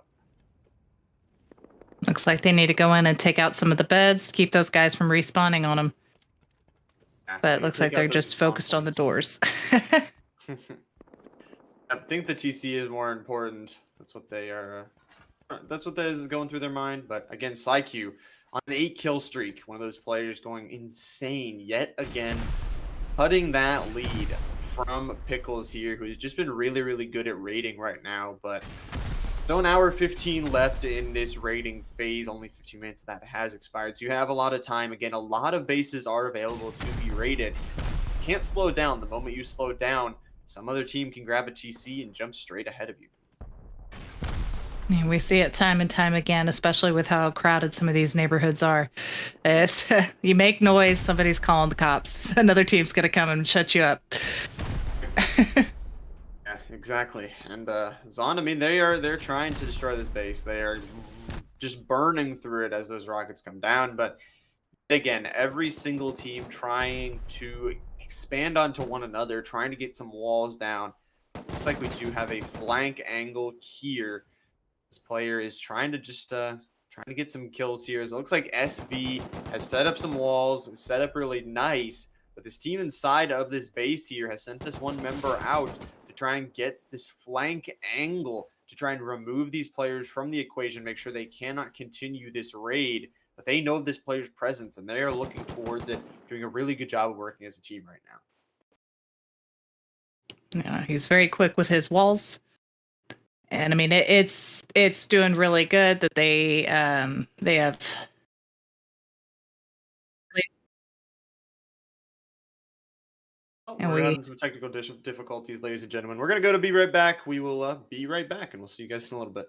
Looks like they need to go in and take out some of the beds to keep those guys from respawning on them. But it looks like they're just focused on the doors. I think the TC is more important. That's what they are. That's what is going through their mind. But again, SideQ on an 8-kill streak. One of those players going insane yet again, cutting that lead from Pickles here, who's just been really, really good at raiding right now. But so an hour 15 left in this raiding phase. Only 15 minutes of that has expired. So you have a lot of time. Again, a lot of bases are available to be raided. You can't slow down. The moment you slow down, some other team can grab a TC and jump straight ahead of you. Yeah, we see it time and time again, especially with how crowded some of these neighborhoods are. It's you make noise, somebody's calling the cops. Another team's going to come and shut you up. Yeah, exactly. And Zon, I mean, they're trying to destroy this base. They are just burning through it as those rockets come down. But again, every single team trying to expand onto one another, trying to get some walls down. Looks like we do have a flank angle here. This player is trying to just trying to get some kills here. So it looks like SV has set up some walls, set up really nice. But this team inside of this base here has sent this one member out to try and get this flank angle to try and remove these players from the equation, make sure they cannot continue this raid. but they know this player's presence and they are looking towards it, doing a really good job of working as a team right now. Yeah, he's very quick with his walls. And I mean, it's doing really good that they have. Oh, And we're we having some technical difficulties, ladies and gentlemen. We're gonna go to be right back. We will be right back, and we'll see you guys in a little bit.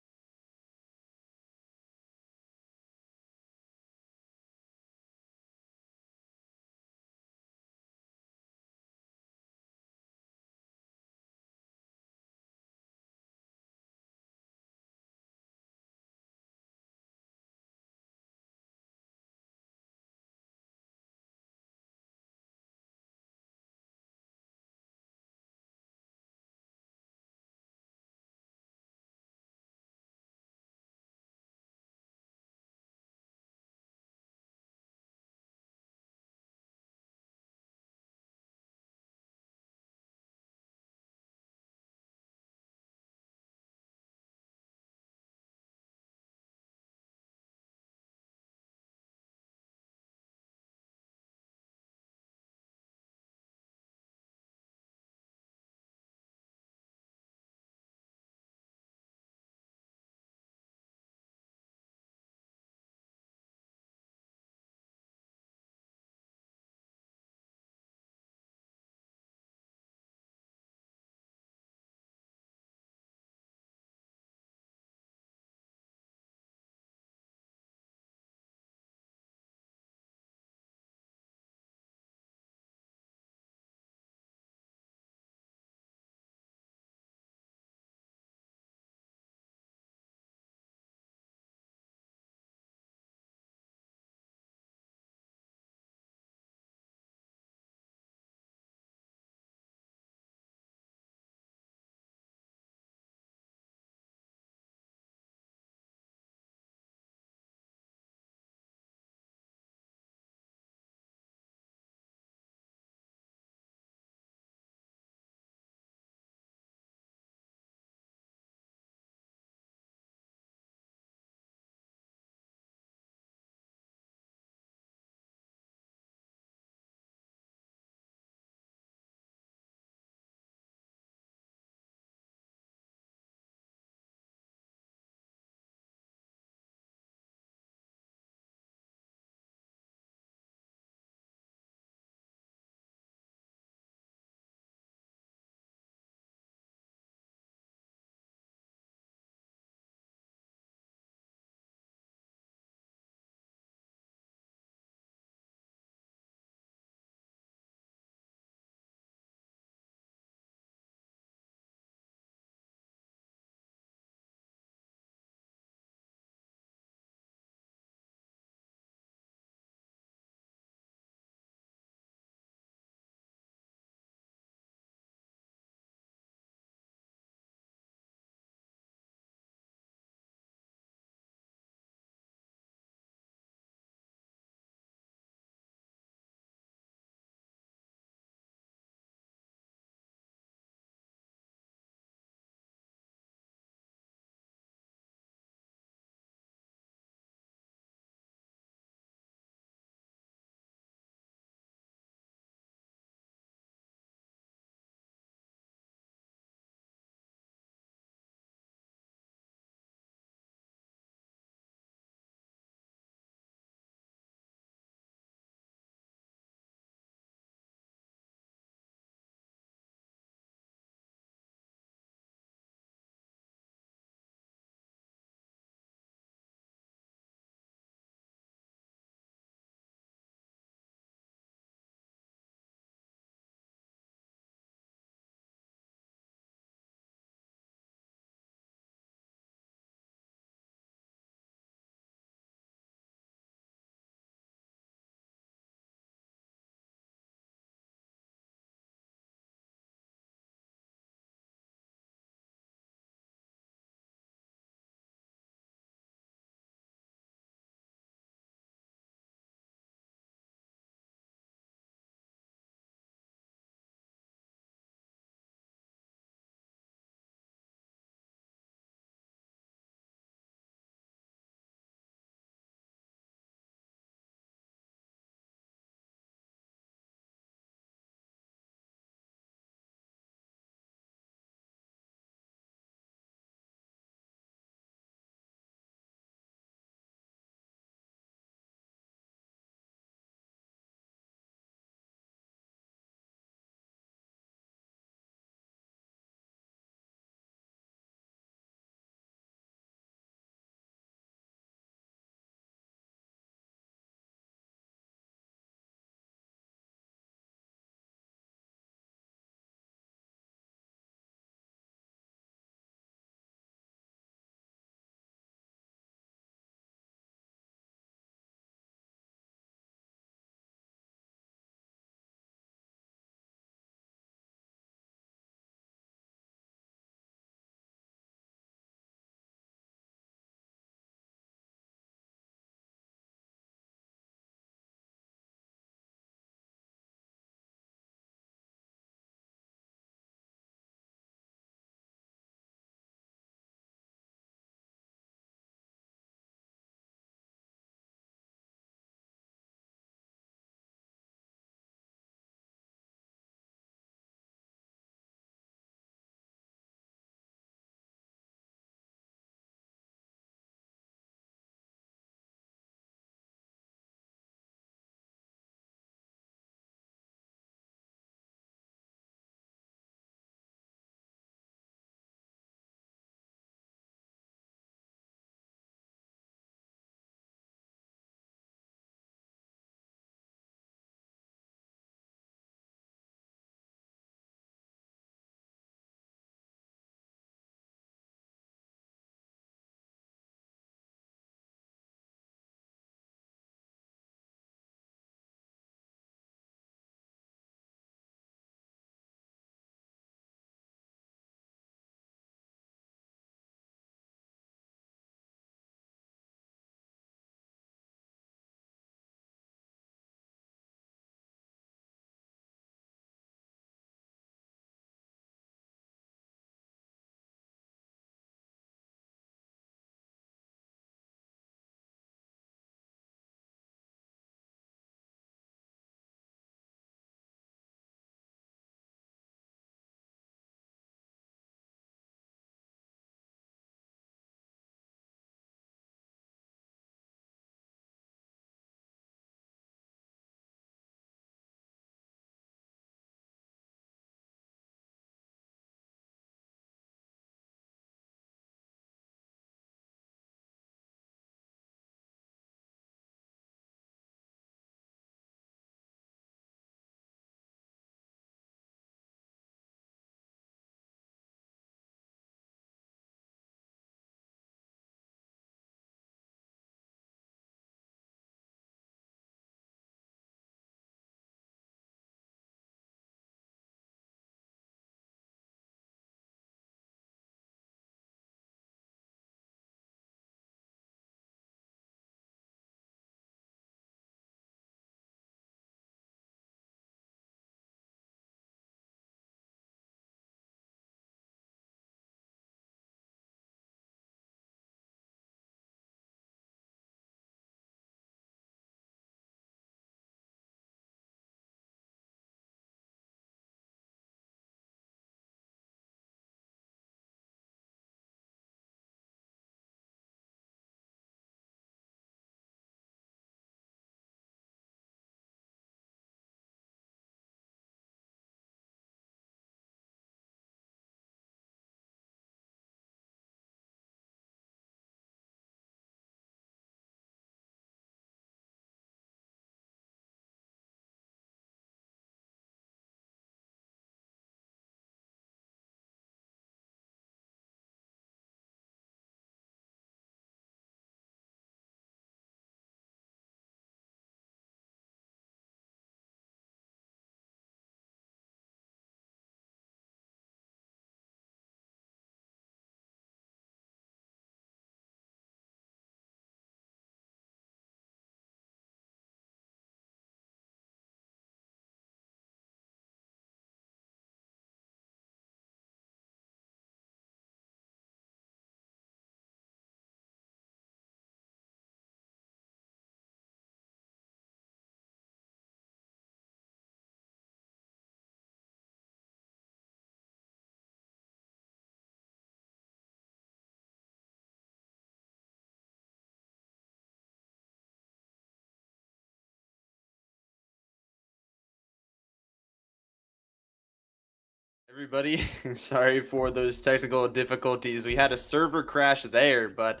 Everybody, sorry for those technical difficulties. We had a server crash there, but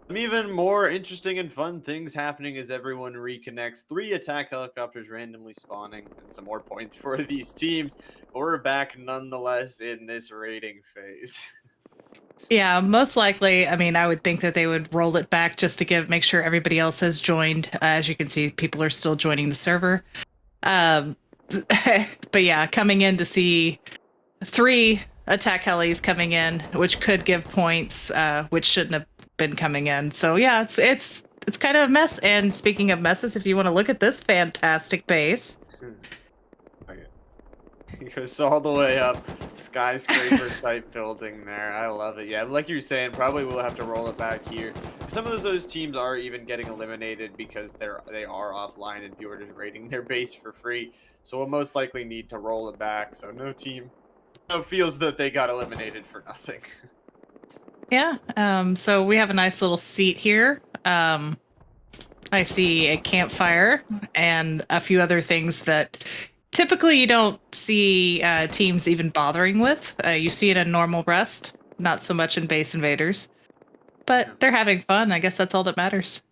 some even more interesting and fun things happening as everyone reconnects. 3 attack helicopters randomly spawning and some more points for these teams. But we're back nonetheless in this raiding phase. Yeah, most likely. I mean, I would think that they would roll it back just to make sure everybody else has joined. As you can see, people are still joining the server. Um, but yeah, coming in to see 3 attack helis coming in, which could give points, which shouldn't have been coming in. So yeah, it's kind of a mess. And speaking of messes, if you want to look at this fantastic base. Okay. He goes all the way up, skyscraper type building there. I love it. Yeah, like you're saying, probably we'll have to roll it back here. Some of those teams are even getting eliminated because they are offline and people are just raiding their base for free. So we'll most likely need to roll it back. So no team feels that they got eliminated for nothing. Yeah. So we have a nice little seat here. I see a campfire and a few other things that typically you don't see teams even bothering with. You see it in normal Rust, not so much in Base Invaders. But Yeah. they're having fun. I guess that's all that matters.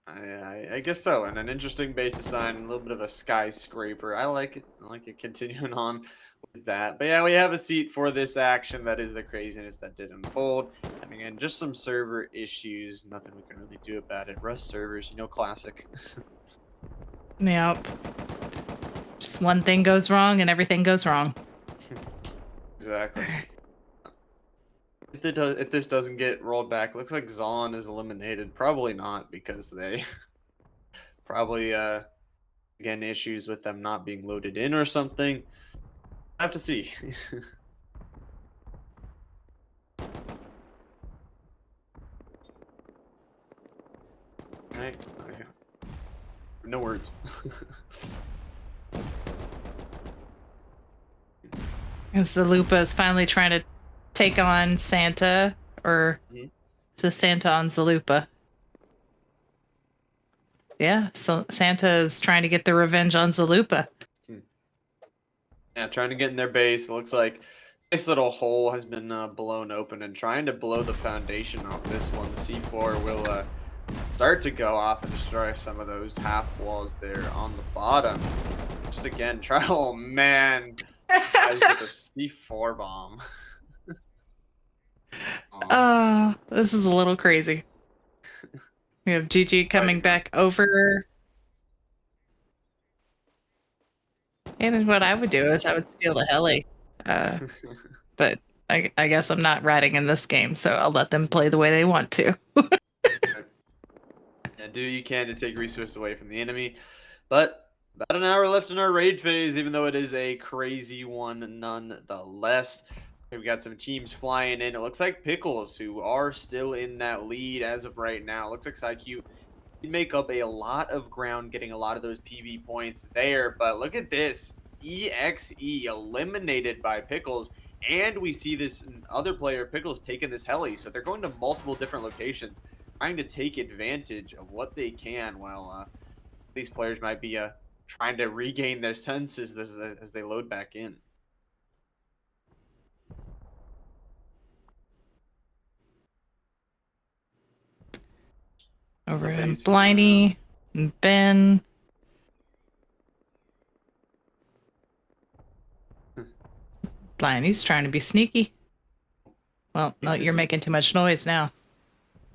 I guess so. And an interesting base design, a little bit of a skyscraper. I like it. I like it continuing on with that. But yeah, we have a seat for this action. That is the craziness that did unfold. And again, just some server issues. Nothing we can really do about it. Rust servers, classic. Yep. Just one thing goes wrong and everything goes wrong. Exactly. If this doesn't get rolled back, it looks like Zon is eliminated. Probably not because they probably again issues with them not being loaded in or something. I have to see. Right. No words. And Zalupa is finally trying to take on Santa, or Mhm. is this Santa on Zalupa? Yeah, so Santa is trying to get the revenge on Zalupa. Yeah, trying to get in their base. It looks like this little hole has been blown open and trying to blow the foundation off this one. The C4 will start to go off and destroy some of those half walls there on the bottom. Just again, try. Oh man, guys with a C4 bomb. Oh, this is a little crazy. We have GG coming back over. And what I would do is I would steal the heli. But I guess I'm not ratting in this game, so I'll let them play the way they want to. Yeah, do you can to take resources away from the enemy. But about an hour left in our raid phase, even though it is a crazy one nonetheless. We got some teams flying in. It looks like Pickles, who are still in that lead as of right now. Looks like SciQ can make up a lot of ground, getting a lot of those PV points there. But look at this. EXE eliminated by Pickles. And we see this other player, Pickles, taking this heli. So they're going to multiple different locations, trying to take advantage of what they can while these players might be trying to regain their senses as they load back in. Over in Blindy, Ben. Blindy's trying to be sneaky. Well, no, you're making too much noise now.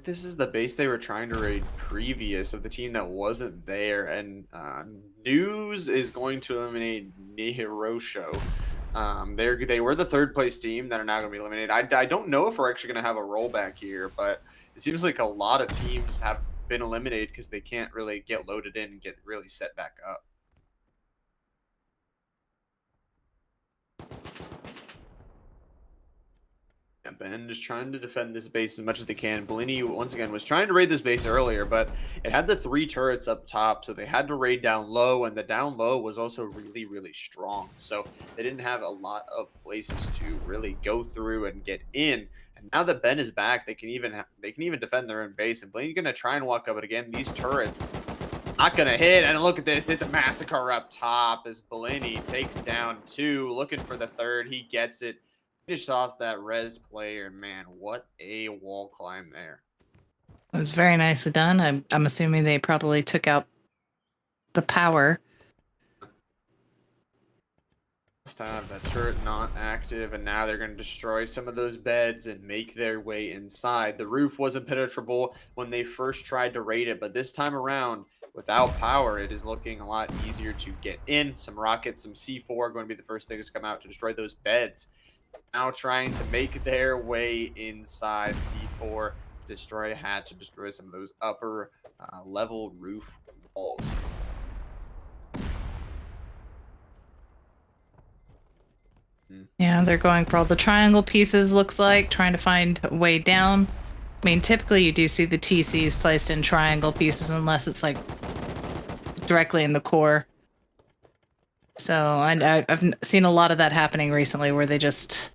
This is the base they were trying to raid previous of the team that wasn't there, and News is going to eliminate Nihirosho. They were the third place team that are now going to be eliminated. I don't know if we're actually going to have a rollback here, but it seems like a lot of teams have been eliminated because they can't really get loaded in and get really set back up. Ben just trying to defend this base as much as they can. Bellini, once again, was trying to raid this base earlier, but it had the 3 turrets up top, so they had to raid down low, and the down low was also really, really strong. So they didn't have a lot of places to really go through and get in. And now that Ben is back, they can even defend their own base. And Bellini's going to try and walk up, but again, these turrets Not gonna hit, and look at this. It's a massacre up top as Bellini takes down 2, looking for the 3rd. He gets it. Finished off that rezzed player. Man, what a wall climb there. It was very nicely done. I'm assuming they probably took out the power. Have that turret not active, and now they're going to destroy some of those beds and make their way inside. The roof was impenetrable when they first tried to raid it, but this time around, without power, it is looking a lot easier to get in. Some rockets, some C4 are going to be the first things to come out to destroy those beds. Now trying to make their way inside. C4 destroy a hatch and destroy some of those upper level roof walls. Yeah, they're going for all the triangle pieces, looks like, trying to find a way down. I mean, typically you do see the TCs placed in triangle pieces unless it's like directly in the core. So, and I've seen a lot of that happening recently where they just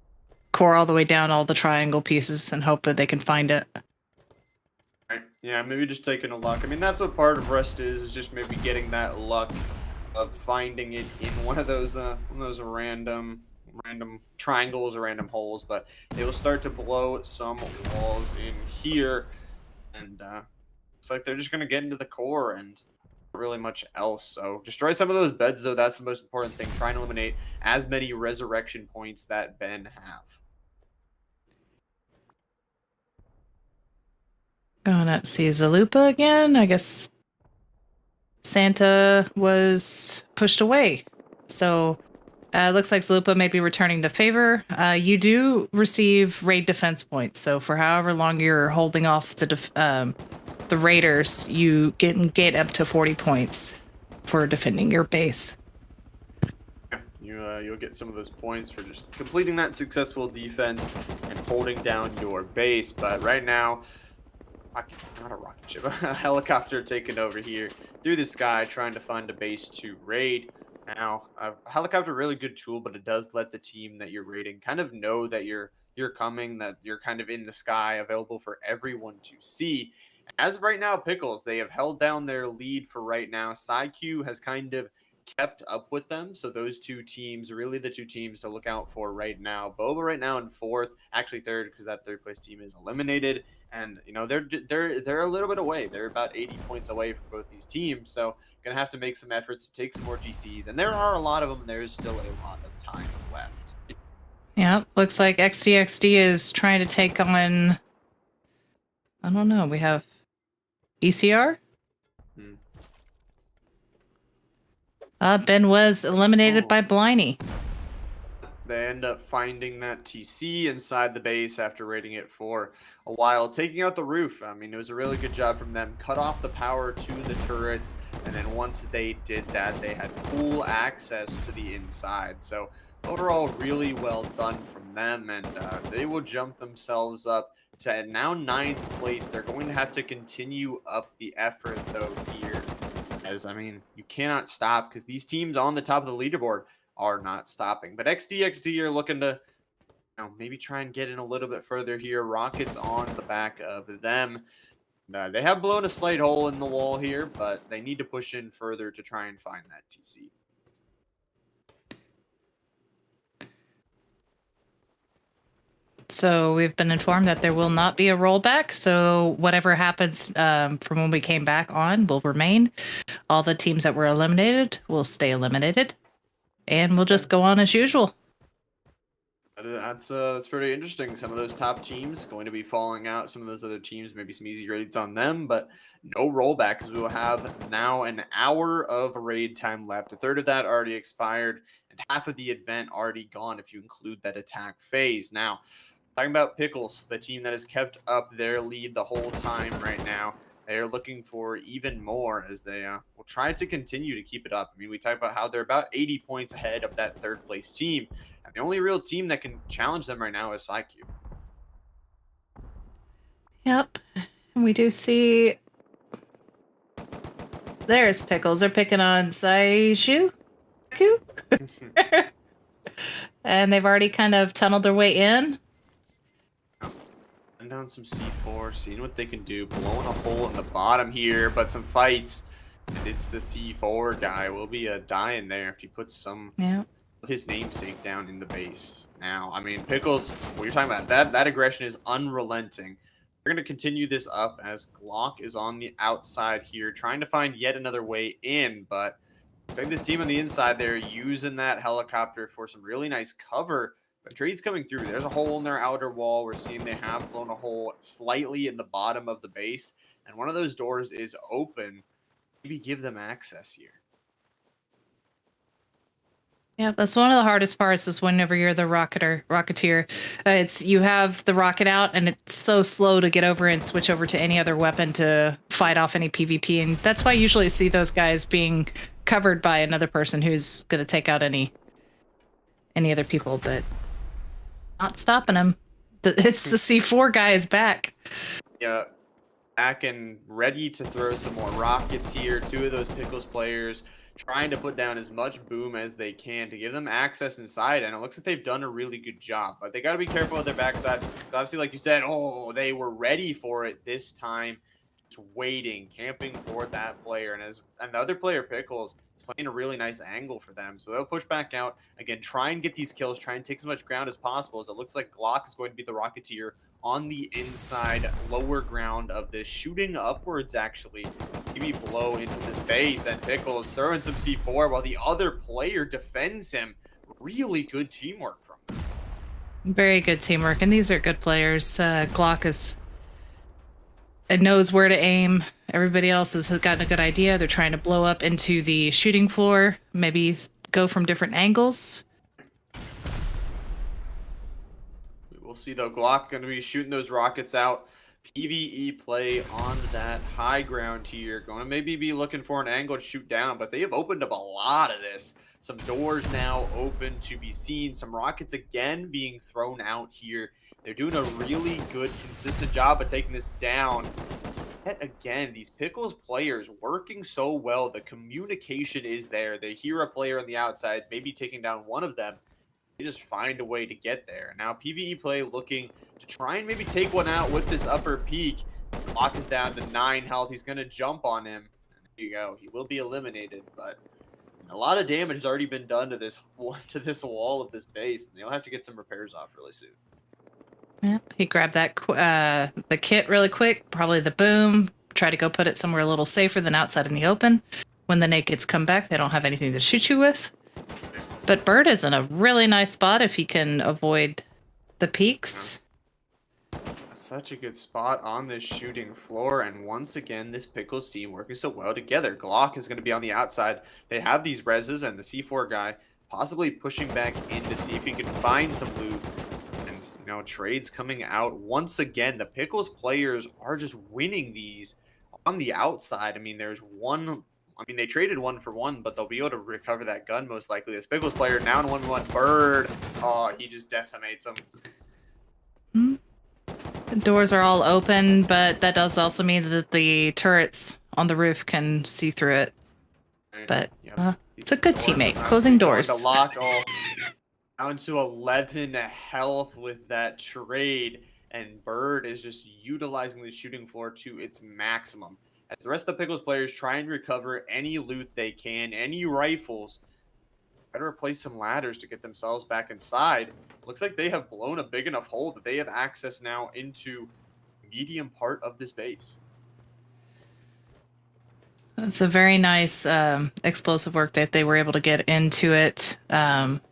core all the way down all the triangle pieces and hope that they can find it. Right. Yeah, maybe just taking a luck. I mean, that's what part of Rust is just maybe getting that luck of finding it in one of those random triangles or random holes, but they will start to blow some walls in here, and it's like they're just going to get into the core and not really much else. So destroy some of those beds, though. That's the most important thing. Try and eliminate as many resurrection points that Ben have. Going to see Zalupa again. I guess Santa was pushed away. So looks like Zalupa may be returning the favor. You do receive raid defense points. So for however long you're holding off the raiders, you get up to 40 points for defending your base. Yeah, you'll get some of those points for just completing that successful defense and holding down your base. But right now, not a rocket ship, a helicopter taking over here through the sky, trying to find a base to raid. Now, a helicopter, really good tool, but it does let the team that you're raiding kind of know that you're coming, that you're kind of in the sky, available for everyone to see. As of right now, Pickles, they have held down their lead for right now. PsyQ has kind of kept up with them, so those two teams are really the two teams to look out for right now. Boba right now in 4th, actually 3rd, because that 3rd place team is eliminated, and you know they're a little bit away. They're about 80 points away from both these teams, so gonna have to make some efforts to take some more GCs, and there are a lot of them. And there is still a lot of time left. Yeah, looks like XDXD is trying to take on. I don't know. We have ECR. Ben was eliminated by Bliney. They end up finding that TC inside the base after raiding it for a while, taking out the roof. I mean, it was a really good job from them. Cut off the power to the turrets, and then once they did that, they had full access to the inside. So overall, really well done from them, and they will jump themselves up to now 9th place. They're going to have to continue up the effort, though, here. As, I mean, you cannot stop because these teams on the top of the leaderboard are not stopping. But XDXD are looking to, you know, maybe try and get in a little bit further here. Rockets on the back of them. They have blown a slight hole in the wall here, but they need to push in further to try and find that TC. So we've been informed that there will not be a rollback. So whatever happens from when we came back on will remain. All the teams that were eliminated will stay eliminated. And we'll just go on as usual. That's pretty interesting. Some of those top teams going to be falling out. Some of those other teams, maybe some easy raids on them, but no rollback because we will have now an hour of raid time left. A third of that already expired, and half of the event already gone if you include that attack phase. Now, talking about Pickles, the team that has kept up their lead the whole time right now. They are looking for even more as they will try to continue to keep it up. I mean, we talk about how they're about 80 points ahead of that 3rd place team. And the only real team that can challenge them right now is PsyQ. Yep. And we do see... There's Pickles. They're picking on Saiju. And they've already kind of tunneled their way in. Down some C4, seeing what they can do, blowing a hole in the bottom here, but some fights And it's the C4 guy. We'll be dying there if he puts some Yeah. of his namesake down in the base. Now, I mean, Pickles, what you're talking about, that aggression is unrelenting. We're going to continue this up as Glock is on the outside here, trying to find yet another way in, but looks like this team on the inside there using that helicopter for some really nice cover. But Trade's coming through. There's a hole in their outer wall. We're seeing they have blown a hole slightly in the bottom of the base, and one of those doors is open. Maybe give them access here. Yeah, that's one of the hardest parts is whenever you're the rocketeer. It's you have the rocket out and it's so slow to get over and switch over to any other weapon to fight off any PvP. And that's why I usually see those guys being covered by another person who's going to take out any other people, but not stopping them. It's the C4 guy is back. Yeah, back and ready to throw some more rockets here. Two of those Pickles players trying to put down as much boom as they can to give them access inside, and it looks like they've done a really good job. But they got to be careful with their backside. So obviously, like you said, oh, they were ready for it this time, just waiting, camping for that player, and the other player, Pickles, is playing a really nice angle for them. So they'll push back out again, try and get these kills, try and take as much ground as possible. As it looks like Glock is going to be the Rocketeer on the inside lower ground of this, shooting upwards actually, maybe blow into this base, and Pickles throwing some C4 while the other player defends him. Really good teamwork from them. Very good teamwork, and these are good players. Glock is it knows where to aim. Everybody else has gotten a good idea. They're trying to blow up into the shooting floor, maybe go from different angles. We'll see though. Glock going to be shooting those rockets out. PvE play on that high ground here. Going to maybe be looking for an angle to shoot down, but they have opened up a lot of this. Some doors now open to be seen. Some rockets again being thrown out here. They're doing a really good, consistent job of taking this down. Yet again, these Pickles players working so well. The communication is there. They hear a player on the outside, maybe taking down one of them. They just find a way to get there. Now PvE play looking to try and maybe take one out with this upper peak. Glock is down to 9 health. He's going to jump on him. And there you go. He will be eliminated, but a lot of damage has already been done to this wall of this base, and they'll have to get some repairs off really soon. Yep, he grabbed that the kit really quick, probably the boom, try to go put it somewhere a little safer than outside in the open. When the nakeds come back, they don't have anything to shoot you with. But Bird is in a really nice spot if he can avoid the peaks. Such a good spot on this shooting floor, and once again, this Pickles team working so well together. Glock is going to be on the outside. They have these reses, and the C4 guy possibly pushing back in to see if he can find some loot. And, you know, trades coming out. Once again, the Pickles players are just winning these on the outside. I mean, there's one... I mean, they traded 1 for 1, but they'll be able to recover that gun most likely. This Pickles player now in 1v1. Bird. Oh, he just decimates him. The doors are all open, but that does also mean that the turrets on the roof can see through it. But it's a good teammate. Closing doors. To lock all down to 11 health with that trade, and Bird is just utilizing the shooting floor to its maximum. As the rest of the Pickles players try and recover any loot they can, any rifles, better replace some ladders to get themselves back inside. Looks like they have blown a big enough hole that they have access now into the medium part of this base. It's a very nice explosive work that they were able to get into it. But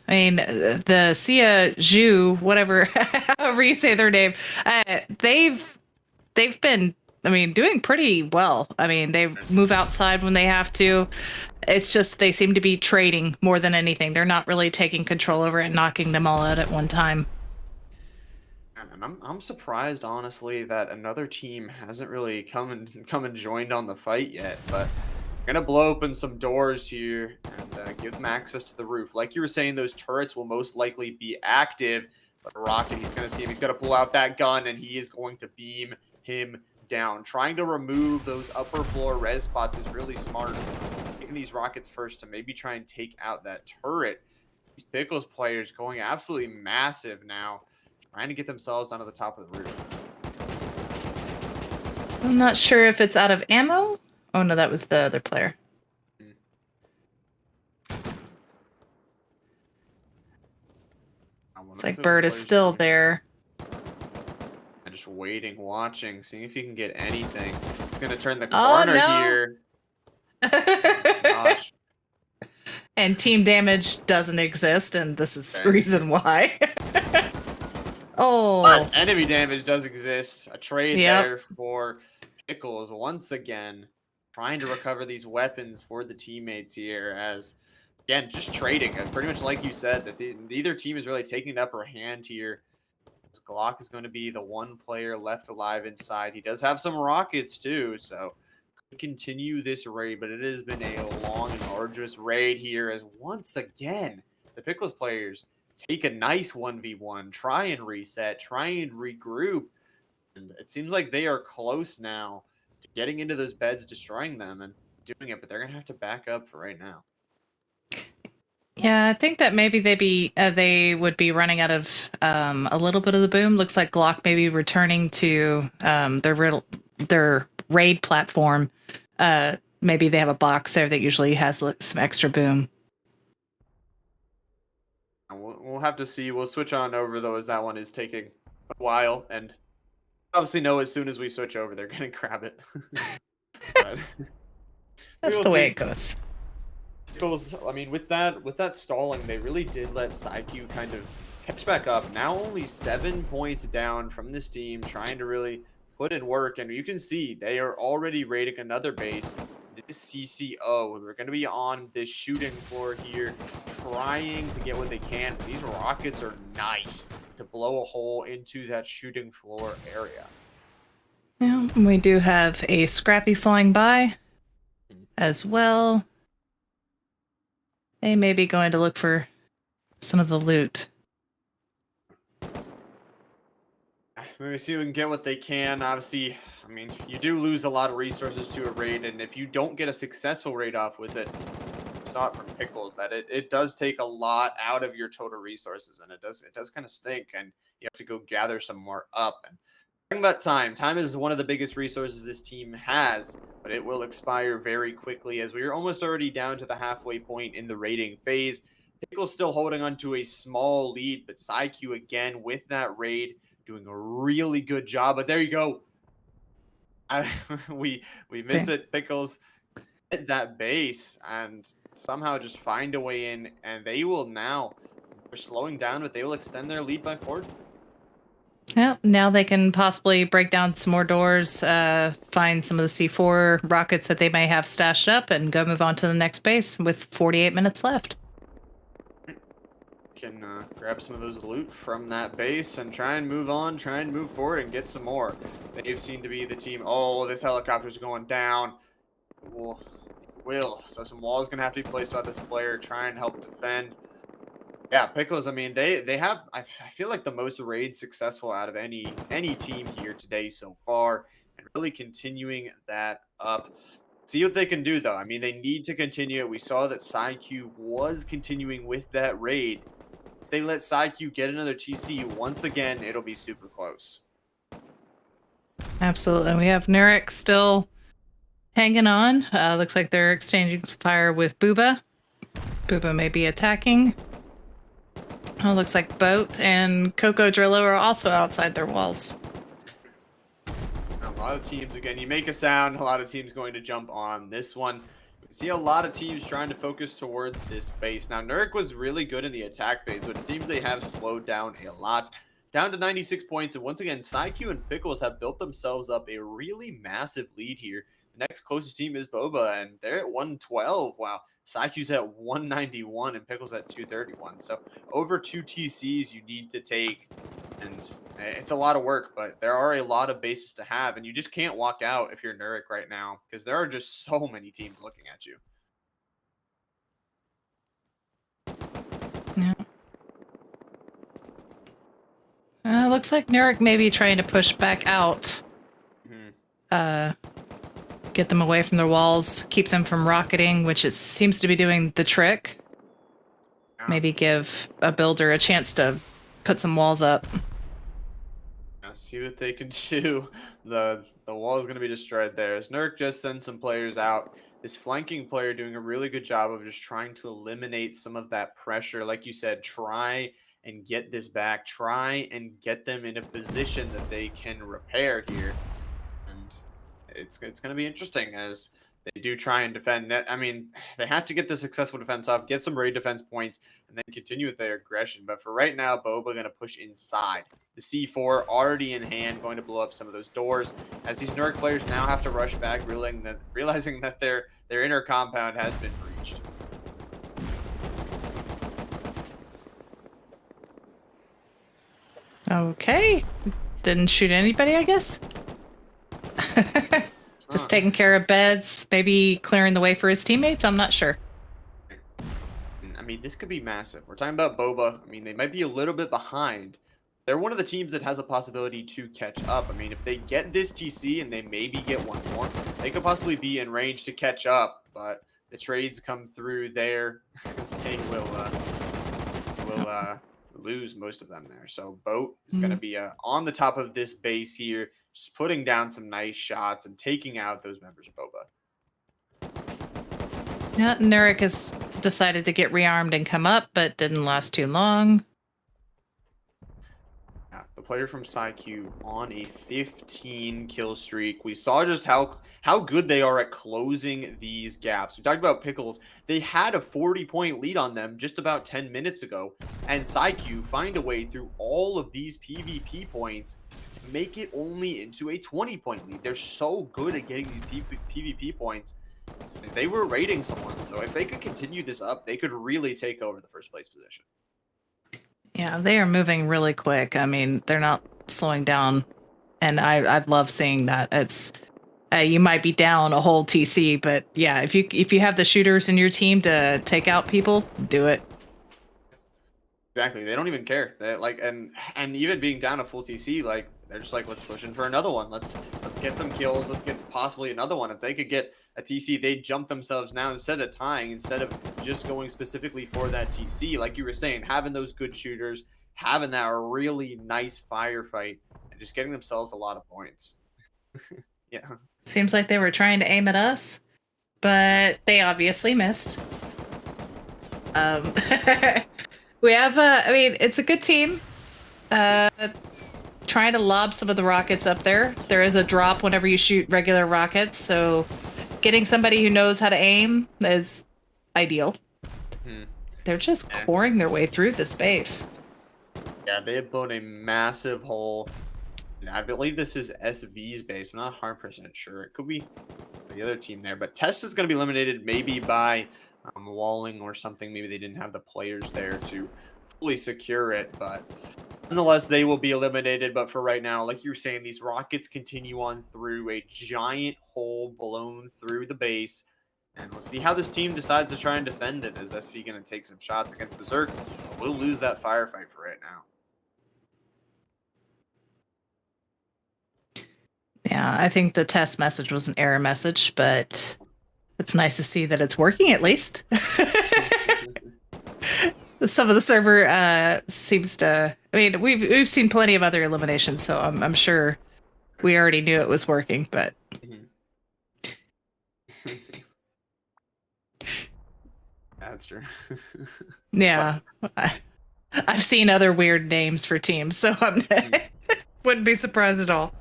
I mean, the Sia Zhu, whatever, however you say their name, they've been, I mean, doing pretty well. I mean, they move outside when they have to. It's just they seem to be trading more than anything. They're not really taking control over it and knocking them all out at one time. And I'm surprised, honestly, that another team hasn't really come and joined on the fight yet. But gonna blow open some doors here and give them access to the roof. Like you were saying, those turrets will most likely be active. But Rocket, he's gonna see him. He's gonna pull out that gun, and he is going to beam him down. Trying to remove those upper floor res spots is really smart. Taking these rockets first to maybe try and take out that turret. These Pickles players going absolutely massive now, trying to get themselves onto the top of the roof. I'm not sure if it's out of ammo. Oh no, that was the other player. One It's of like the Bird is players still here. there. And just waiting, watching, seeing if he can get anything. He's gonna turn the Oh corner no! here. Gosh. And team damage doesn't exist, and this is the Okay. reason why. But Oh, enemy damage does exist. A trade yep. there for Pickles once again, trying to recover these weapons for the teammates here. As again, just trading, and pretty much like you said, that neither team is really taking the upper hand here. Glock is going to be the one player left alive inside. He does have some rockets too, so could continue this raid, but it has been a long and arduous raid here as once again the Pickles players take a nice 1v1, try and reset, try and regroup, and it seems like they are close now to getting into those beds, destroying them, and doing it, but they're going to have to back up for right now. Yeah, I think that maybe they would be running out of a little bit of the boom. Looks like Glock may be returning to their raid platform. Maybe they have a box there that usually has some extra boom. And we'll have to see. We'll switch on over though, as that one is taking a while, and obviously know as soon as we switch over, they're going to grab it. But we That's will the way it see. goes. Pickles, I mean, with that stalling, they really did let PsyQ kind of catch back up. Now only 7 points down from this team, trying to really put in work. And you can see they are already raiding another base. It is CCO. We're going to be on this shooting floor here, trying to get what they can. These rockets are nice to blow a hole into that shooting floor area. Yeah, we do have a Scrappy flying by as well. They may be going to look for some of the loot. Maybe see if we can get what they can. Obviously, I mean, you do lose a lot of resources to a raid, and if you don't get a successful raid off with it, we saw it from Pickles that it does take a lot out of your total resources, and it does kind of stink, and you have to go gather some more up. And talking about time is one of the biggest resources this team has, but it will expire very quickly as we are almost already down to the halfway point in the raiding phase. Pickles still holding on to a small lead, but PsyQ again with that raid doing a really good job. But there you go. We miss it. Pickles hit that base and somehow just find a way in, and they will now. They're slowing down, but they will extend their lead by 4. Yeah, now they can possibly break down some more doors, find some of the C4 rockets that they may have stashed up, and go move on to the next base with 48 minutes left. Can grab some of those loot from that base and try and move on, try and move forward and get some more. They've seemed to be the team. Oh, this helicopter's going down. Will. So some walls going to have to be placed by this player. Try and help defend. Yeah, Pickles, I mean, they have, I feel like the most raid successful out of any team here today so far, and really continuing that up. See what they can do, though. I mean, they need to continue it. We saw that PsyQ was continuing with that raid. If they let PsyQ get another TC once again, it'll be super close. Absolutely. We have Nurek still hanging on. Looks like they're exchanging fire with Booba. Booba may be attacking. Oh, looks like Boat and Coco Drillo are also outside their walls. A lot of teams, again, you make a sound, a lot of teams going to jump on this one. We see a lot of teams trying to focus towards this base. Now, Nurk was really good in the attack phase, but it seems they have slowed down a lot. Down to 96 points, and once again, PsyQ and Pickles have built themselves up a really massive lead here. The next closest team is Boba, and they're at 112, while PsyQ's at 191 and Pickles at 231. So over 2 TCs you need to take, and it's a lot of work, but there are a lot of bases to have, and you just can't walk out if you're Nurek right now, because there are just so many teams looking at you. Yeah. Looks like Nurek may be trying to push back out. Get them away from their walls, keep them from rocketing, which it seems to be doing the trick. Maybe give a builder a chance to put some walls up. Yeah, see what they can do. The wall is going to be destroyed there. As Nurk just sent some players out. This flanking player doing a really good job of just trying to eliminate some of that pressure. Like you said, try and get this back. Try and get them in a position that they can repair here. And it's going to be interesting as they do try and defend that. I mean, they have to get the successful defense off, get some raid defense points, and then continue with their aggression. But for right now, Boba going to push inside. The C4 already in hand, going to blow up some of those doors. As these Nurk players now have to rush back, realizing that their inner compound has been breached. Okay. Didn't shoot anybody, I guess. Just taking care of beds, maybe clearing the way for his teammates. I'm not sure. I mean, this could be massive. We're talking about Boba. I mean, they might be a little bit behind. They're one of the teams that has a possibility to catch up. I mean, if they get this TC and they maybe get one more, they could possibly be in range to catch up. But the trades come through there. They will lose most of them there. So Boat is going to be on the top of this base here, just putting down some nice shots and taking out those members of Boba. Yeah, Nurik has decided to get rearmed and come up, but didn't last too long. Yeah, the player from PsyQ on a 15 kill streak. We saw just how good they are at closing these gaps. We talked about Pickles. They had a 40-point lead on them just about 10 minutes ago, and PsyQ find a way through all of these PvP points to make it only into a 20-point lead. They're so good at getting these PvP points. They were raiding someone, so if they could continue this up, they could really take over the first place position. Yeah, they are moving really quick. I mean, they're not slowing down, and I love seeing that. It's you might be down a whole TC, but yeah, if you have the shooters in your team to take out people, do it. Exactly, they don't even care. They like and even being down a full TC, like they're just like, let's push in for another one. Let's get some kills. Let's get possibly another one. If they could get a TC, they'd jump themselves now instead of tying, instead of just going specifically for that TC. Like you were saying, having those good shooters, having that really nice firefight, and just getting themselves a lot of points. Yeah. Seems like they were trying to aim at us, but they obviously missed. We have, I mean, it's a good team. Trying to lob some of the rockets up there. There is a drop whenever you shoot regular rockets, so getting somebody who knows how to aim is ideal. They're just coring their way through the space. Yeah, they have blown a massive hole. I believe this is SV's base. I'm not 100% sure. It could be the other team there, but Test is going to be eliminated maybe by walling or something. Maybe they didn't have the players there to fully secure it, but nonetheless, they will be eliminated. But for right now, like you were saying, these rockets continue on through a giant hole blown through the base. And we'll see how this team decides to try and defend it. Is SV going to take some shots against Berserk? But we'll lose that firefight for right now. Yeah, I think the test message was an error message, but it's nice to see that it's working at least. Some of the server seems to. I mean, we've seen plenty of other eliminations, so I'm sure we already knew it was working. But that's true. Yeah, I've seen other weird names for teams, so I wouldn't be surprised at all.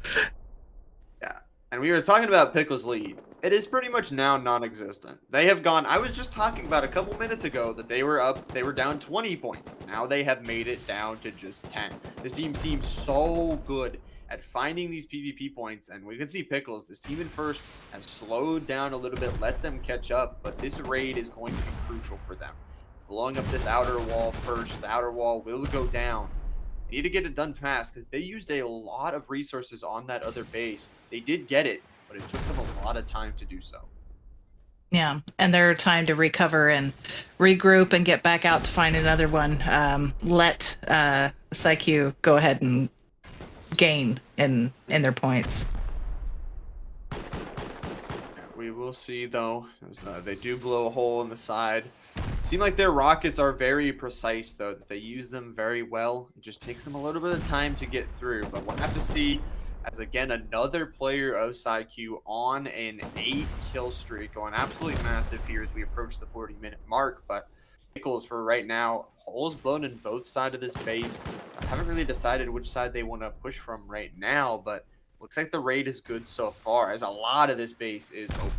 Yeah, and we were talking about Pickle's lead. It is pretty much now non-existent. They have gone, I was just talking about a couple minutes ago that they were down 20 points. Now they have made it down to just 10. This team seems so good at finding these PvP points, and we can see Pickles, this team in first, have slowed down a little bit, let them catch up, but this raid is going to be crucial for them. Blowing up this outer wall first, the outer wall will go down. They need to get it done fast because they used a lot of resources on that other base. They did get it, but it took them a lot of time to do so. Yeah, and their time to recover and regroup and get back out to find another one. Let PsyQ go ahead and gain in their points. Yeah, we will see, though, as they do blow a hole in the side. Seem like their rockets are very precise, though, that they use them very well. It just takes them a little bit of time to get through, but we'll have to see as, again, another player of PsyQ on an 8-kill streak, going absolutely massive here as we approach the 40-minute mark, but Pickles for right now, holes blown in both sides of this base. I haven't really decided which side they want to push from right now, but looks like the raid is good so far, as a lot of this base is open.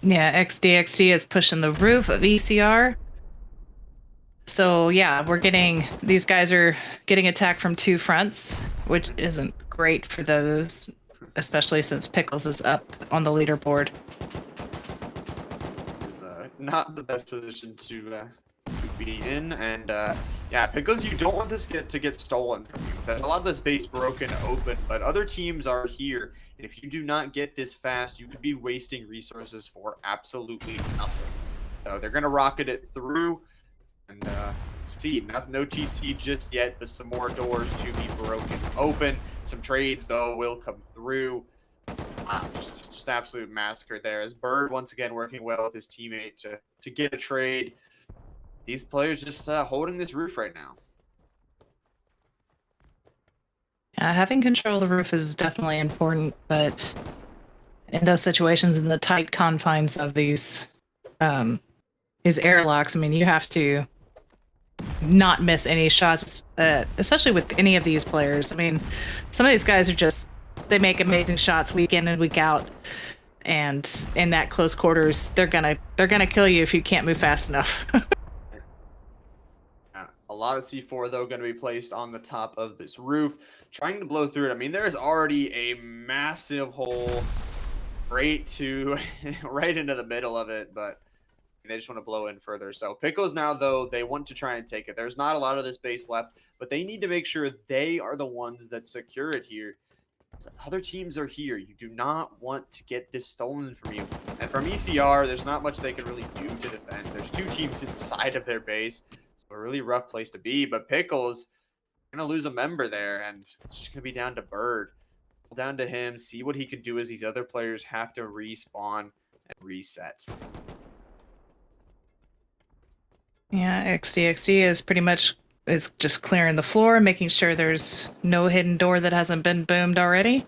Yeah, XDXD is pushing the roof of ECR. So yeah, these guys are getting attacked from two fronts, which isn't great for those, especially since Pickles is up on the leaderboard. Is not the best position to be in, and yeah, because you don't want this to get stolen from you. There's a lot of this base broken open, but other teams are here, and if you do not get this fast, you could be wasting resources for absolutely nothing. So they're gonna rocket it through, and see, no TC just yet, but some more doors to be broken open. Some trades though will come through. Wow, just absolute massacre there. As Bird once again working well with his teammate to get a trade. These players just holding this roof right now. Having control of the roof is definitely important, but in those situations, in the tight confines of these airlocks, I mean, you have to not miss any shots, especially with any of these players. I mean, some of these guys they make amazing shots week in and week out, and in that close quarters, they're gonna kill you if you can't move fast enough. A lot of C4 though going to be placed on the top of this roof, trying to blow through it. I mean, there's already a massive hole right into the middle of it, but they just want to blow in further. So Pickles now, though, they want to try and take it. There's not a lot of this base left, but they need to make sure they are the ones that secure it here. Other teams are here. You do not want to get this stolen from you. And from ECR, there's not much they can really do to defend. There's two teams inside of their base, so a really rough place to be. But Pickles going to lose a member there, and it's just going to be down to Bird. Down to him, see what he can do as these other players have to respawn and reset. Yeah, XDXD is just clearing the floor, making sure there's no hidden door that hasn't been boomed already.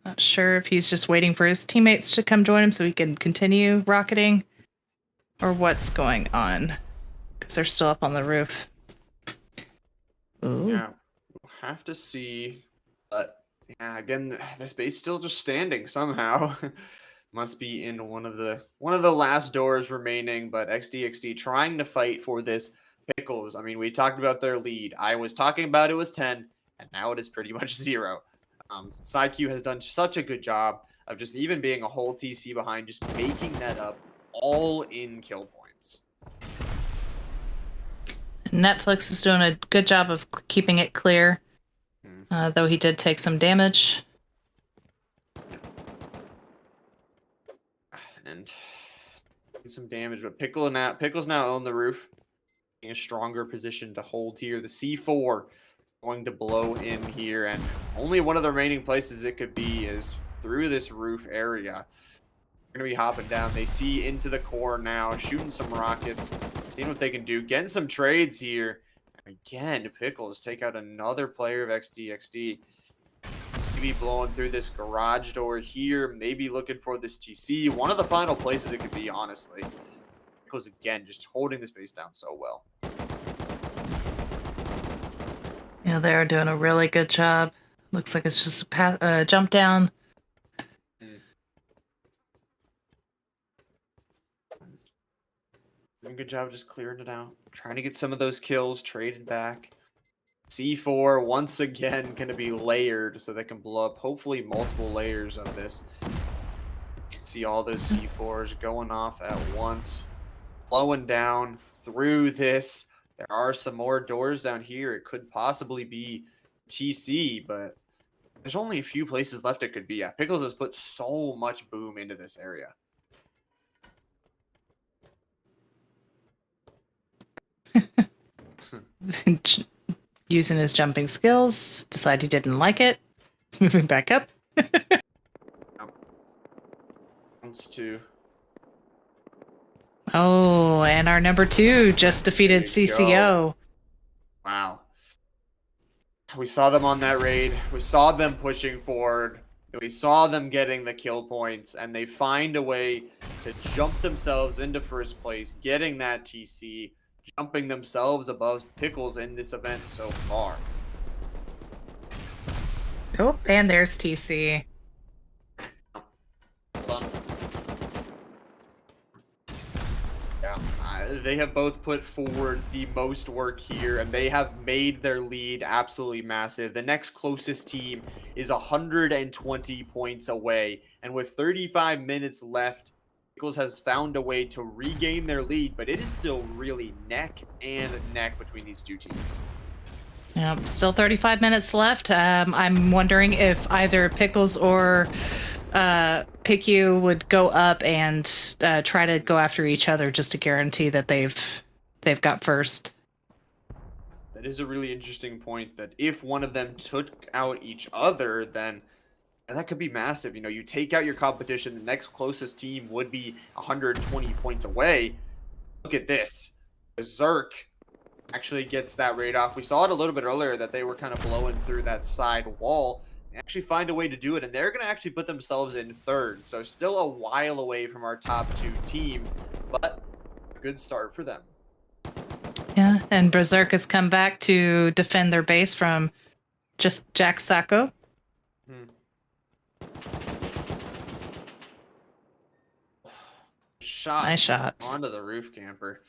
Not sure if he's just waiting for his teammates to come join him so he can continue rocketing, or what's going on, because they're still up on the roof. Ooh. Yeah, we'll have to see. But yeah, again, this base still just standing somehow. Must be in one of the last doors remaining, but XDXD trying to fight for this Pickles. I mean, we talked about their lead. I was talking about it was 10, and now it is pretty much 0. PsyQ has done such a good job of just even being a whole TC behind, just making that up all in kill points. Netflix is doing a good job of keeping it clear, though he did take some damage. And some damage, but Pickles now own the roof, in a stronger position to hold here. The C4 going to blow in here, and only one of the remaining places it could be is through this roof area. They're gonna be hopping down. They see into the core now, shooting some rockets, seeing what they can do, getting some trades here. And again, Pickles take out another player of XDXD. Maybe blowing through this garage door here, maybe looking for this TC. One of the final places it could be, honestly. Pickles again, just holding this base down so well. Yeah, they're doing a really good job. Looks like it's just a jump down. Doing a good job just clearing it out. Trying to get some of those kills traded back. C4 once again going to be layered so they can blow up hopefully multiple layers of this. See all those C4s going off at once, blowing down through this. There are some more doors down here. It could possibly be TC, but there's only a few places left it could be at. Pickles has put so much boom into this area. Using his jumping skills, decided he didn't like it. moving back up. Comes to. Oh, and our number 2 just defeated There you go. CCO. Wow. We saw them on that raid. We saw them pushing forward. We saw them getting the kill points, and they find a way to jump themselves into first place, getting that TC, jumping themselves above Pickles in this event so far. Oh, and there's TC. Fun. Yeah, they have both put forward the most work here, and they have made their lead absolutely massive. The next closest team is 120 points away, and with 35 minutes left, Eagles has found a way to regain their lead, but it is still really neck and neck between these two teams. Still 35 minutes left. I'm wondering if either Pickles or PICU would go up and try to go after each other just to guarantee that they've got first. That is a really interesting point, that if one of them took out each other, then that could be massive. You know, you take out your competition, the next closest team would be 120 points away. Look at this. Berserk actually gets that raid off. We saw it a little bit earlier that they were kind of blowing through that side wall. They actually find a way to do it, and they're going to actually put themselves in third. So still a while away from our top 2 teams, but a good start for them. Yeah, and Berserk has come back to defend their base from just Jack Sacco. Shots. Nice shots. Onto the roof camper.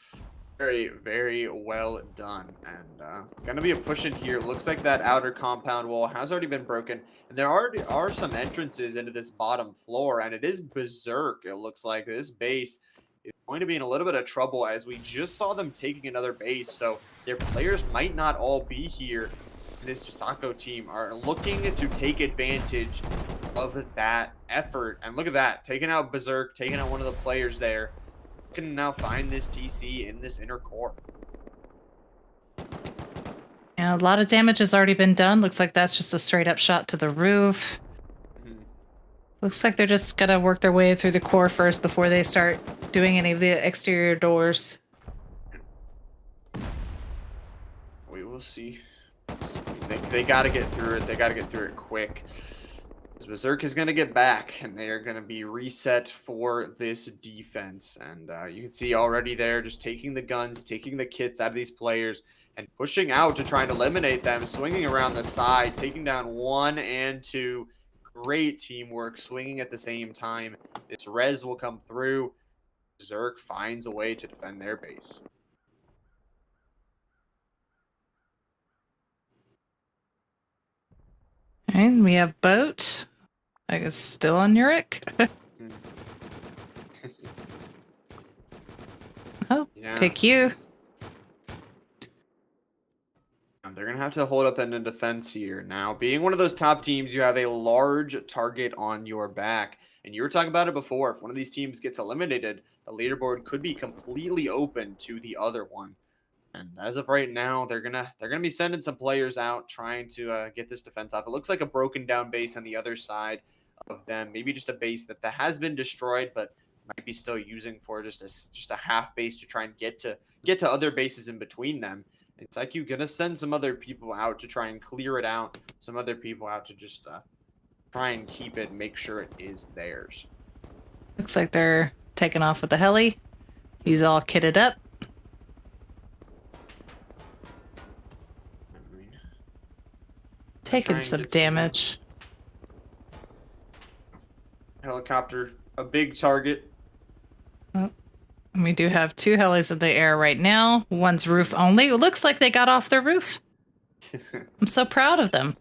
Very, very well done. And gonna be a push in here. Looks like that outer compound wall has already been broken. And there already are some entrances into this bottom floor. And it is Berserk. It looks like this base is going to be in a little bit of trouble, as we just saw them taking another base. So their players might not all be here. This Chisako team are looking to take advantage of that effort. And look at that. Taking out Berserk, taking out one of the players there. Can now find this TC in this inner core. Yeah, a lot of damage has already been done. Looks like that's just a straight up shot to the roof. Looks like they're just gonna work their way through the core first before they start doing any of the exterior doors. We will see. They got to get through it. They got to get through it quick. Berserk is going to get back, and they are going to be reset for this defense. And you can see already there, just taking the guns, taking the kits out of these players, and pushing out to try and eliminate them, swinging around the side, taking down 1 and 2. Great teamwork, swinging at the same time. This res will come through. Berserk finds a way to defend their base. And we have Boat. I guess still on Yurik. Oh, yeah. Pick you. They're going to have to hold up in defense here. Now, being one of those top teams, you have a large target on your back. And you were talking about it before. If one of these teams gets eliminated, the leaderboard could be completely open to the other one. And as of right now, they're gonna be sending some players out, trying to get this defense off. It looks like a broken down base on the other side of them. Maybe just a base that has been destroyed, but might be still using for just a half base to try and get to other bases in between them. It's like you're gonna send some other people out to try and clear it out. Some other people out to just try and keep it, make sure it is theirs. Looks like they're taking off with the heli. He's all kitted up. Taking some damage. Helicopter, a big target. Oh, we do have 2 helis in the air right now. One's roof only. It looks like they got off their roof. I'm so proud of them.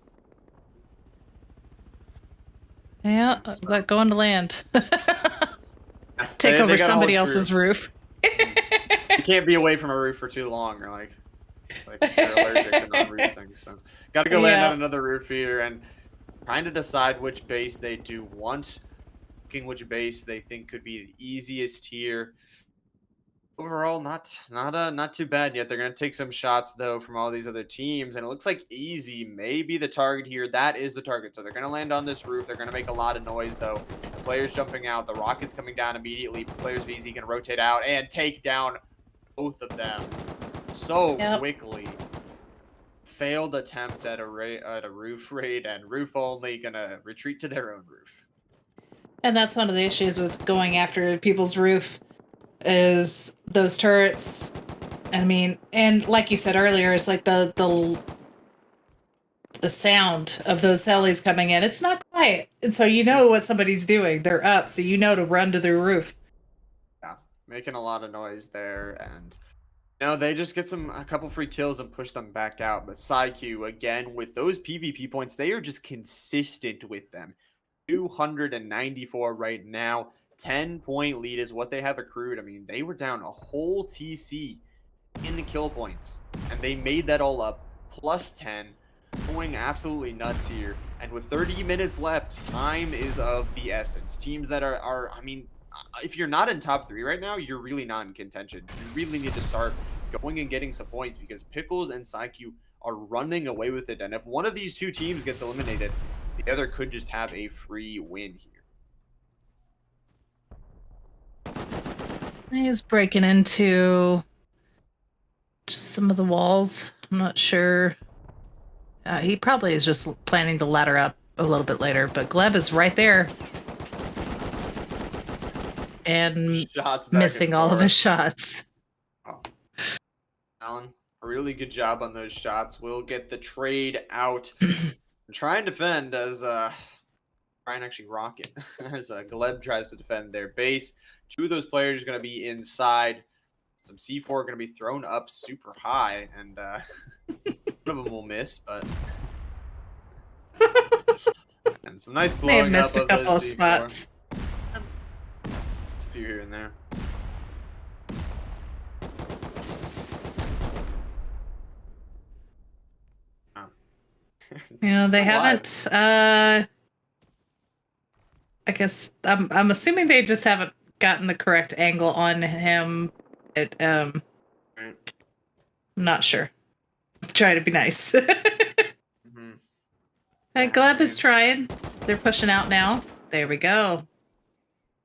Yeah, let go on the land. Take over somebody else's roof. You can't be away from a roof for too long, or like they're allergic to non-roof things. So got to go land on another roof here and trying to decide which base they do want. Looking which base they think could be the easiest here. Overall, not too bad yet. They're gonna take some shots though from all these other teams, and it looks like Easy may be the target here. That is the target. So they're gonna land on this roof. They're gonna make a lot of noise though. The players jumping out. The rockets coming down immediately. Players of Easy can rotate out and take down both of them so Yep. quickly. Failed attempt at a roof raid, and roof only gonna retreat to their own roof. And that's one of the issues with going after people's roof is those turrets. I mean, and like you said earlier, it's like the sound of those helis coming in. It's not quiet. And so you know what somebody's doing. They're up, so you know to run to the roof. Yeah, making a lot of noise there, and no, they just get a couple free kills and push them back out. But PsyQ, again, with those PvP points, they are just consistent with them. 294 right now. 10-point lead is what they have accrued. I mean, they were down a whole TC in the kill points, and they made that all up. Plus 10, going absolutely nuts here. And with 30 minutes left, time is of the essence. Teams that are I mean, if you're not in top 3 right now, you're really not in contention. You really need to start going and getting some points because Pickles and PsyQ are running away with it. And if one of these two teams gets eliminated, the other could just have a free win here. He's breaking into just some of the walls. I'm not sure. He probably is just planning to ladder up a little bit later, but Gleb is right there. And missing all of his shots. Oh. Alan, a really good job on those shots. We'll get the trade out. Try and defend as try and actually rock it as Gleb tries to defend their base. Two of those players are going to be inside. Some C4 are going to be thrown up super high, and one of them will miss, but and some nice blowing they have missed up a couple of spots. Just a few here and there. Yeah, they haven't. I guess I'm assuming they just haven't gotten the correct angle on him. I'm not sure. I'm trying to be nice. Gleb is trying. They're pushing out now. There we go.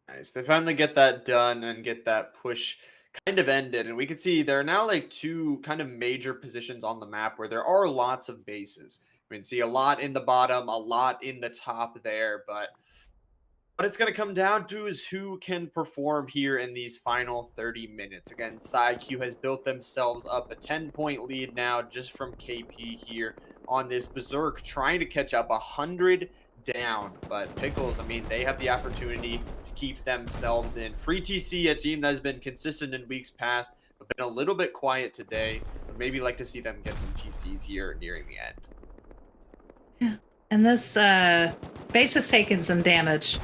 Nice. They finally get that done and get that push kind of ended. And we can see there are now like two kind of major positions on the map where there are lots of bases. We can see a lot in the bottom, a lot in the top there, but what it's going to come down to is who can perform here in these final 30 minutes. Again, PsyQ has built themselves up a 10-point lead now just from KP here on this Berserk, trying to catch up 100 down. But Pickles, I mean, they have the opportunity to keep themselves in. Free TC, a team that has been consistent in weeks past, but been a little bit quiet today. But maybe like to see them get some TCs here nearing the end. Yeah, and this base has taken some damage.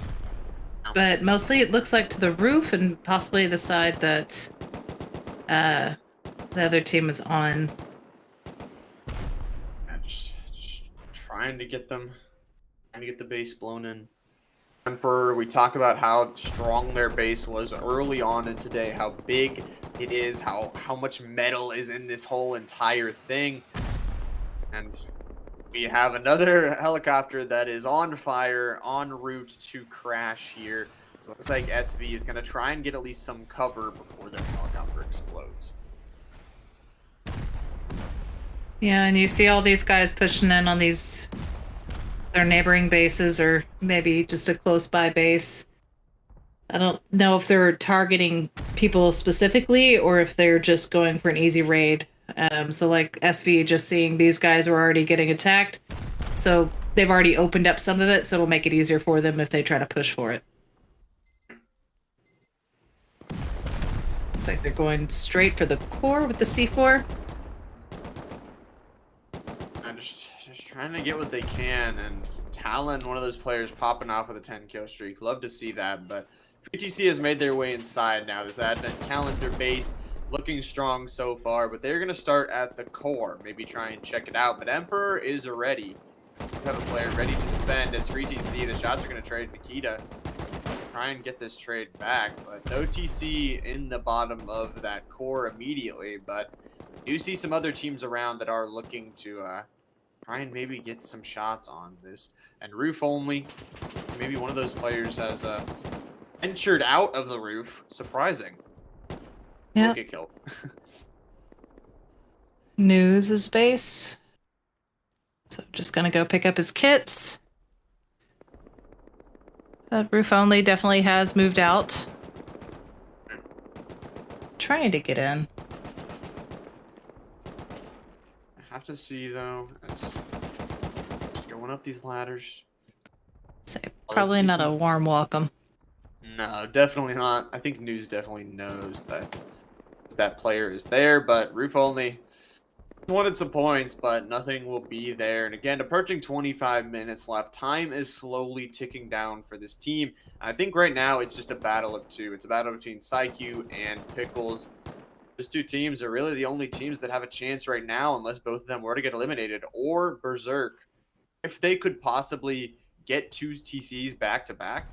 But mostly it looks like to the roof and possibly the side that the other team is on. Just trying to get them, trying to get the base blown in. Emperor, we talked about how strong their base was early on in today, how big it is, how much metal is in this whole entire thing. And we have another helicopter that is on fire, en route to crash here. So it looks like SV is going to try and get at least some cover before their helicopter explodes. Yeah, and you see all these guys pushing in on their neighboring bases or maybe just a close by base. I don't know if they're targeting people specifically or if they're just going for an easy raid. So like SV just seeing these guys are already getting attacked. So they've already opened up some of it, so it'll make it easier for them if they try to push for it. Looks like they're going straight for the core with the C4. I'm just trying to get what they can, and Talon, one of those players popping off with a 10-kill streak. Love to see that, but FreeTC has made their way inside now. This Advent calendar base looking strong so far, but they're going to start at the core. Maybe try and check it out, but Emperor is ready. We have a player ready to defend as FreeTC. The shots are going to trade Nikita. try and get this trade back, but no TC in the bottom of that core immediately. But you see some other teams around that are looking to try and maybe get some shots on this. And roof only, maybe one of those players has ventured out of the roof. Surprising. Will Yeah. get killed. News is base. So just gonna go pick up his kits. Roof only definitely has moved out. Trying to get in. I have to see though. It's just going up these ladders. So Oh, probably not a warm welcome. No, definitely not. I think News definitely knows that that player is there, but roof only wanted some points, but nothing will be there. And again, approaching 25 minutes left. Time is slowly ticking down for this team. I think right now it's just a battle of two. It's a battle between Psyche and Pickles. Those two teams are really the only teams that have a chance right now, unless both of them were to get eliminated, or Berserk. If they could possibly get two TCs back to back,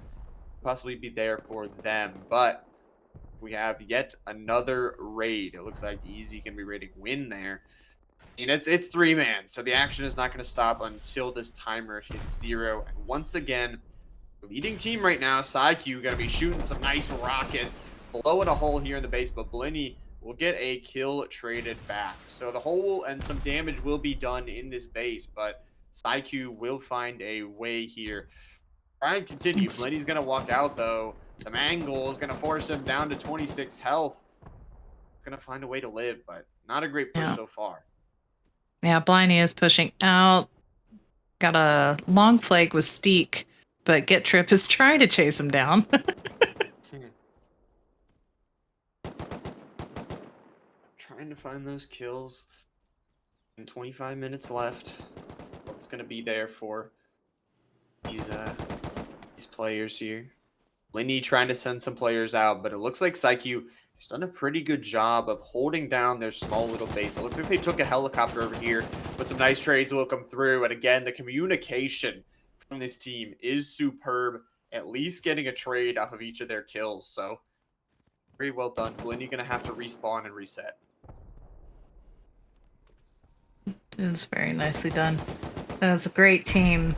possibly be there for them. But we have yet another raid. It looks like Easy can be raiding win there. And it's 3-man, so the action is not going to stop until this timer hits 0. And once again, leading team right now, SideQ, going to be shooting some nice rockets, blowing a hole here in the base, but Blinny will get a kill traded back. So the hole and some damage will be done in this base, but SideQ will find a way here. Try and continue. Thanks. Blinny's going to walk out, though. Some angle is going to force him down to 26 health. He's going to find a way to live, but not a great push so far. Yeah, Bliney is pushing out. Got a long flag with Steek, but Get Trip is trying to chase him down. Trying to find those kills. And 25 minutes left. What's going to be there for these players here? Linny trying to send some players out, but it looks like Psyche has done a pretty good job of holding down their small little base. It looks like they took a helicopter over here, but some nice trades will come through. And again, the communication from this team is superb, at least getting a trade off of each of their kills. So very well done. Linny going to have to respawn and reset. It was very nicely done. That's a great team.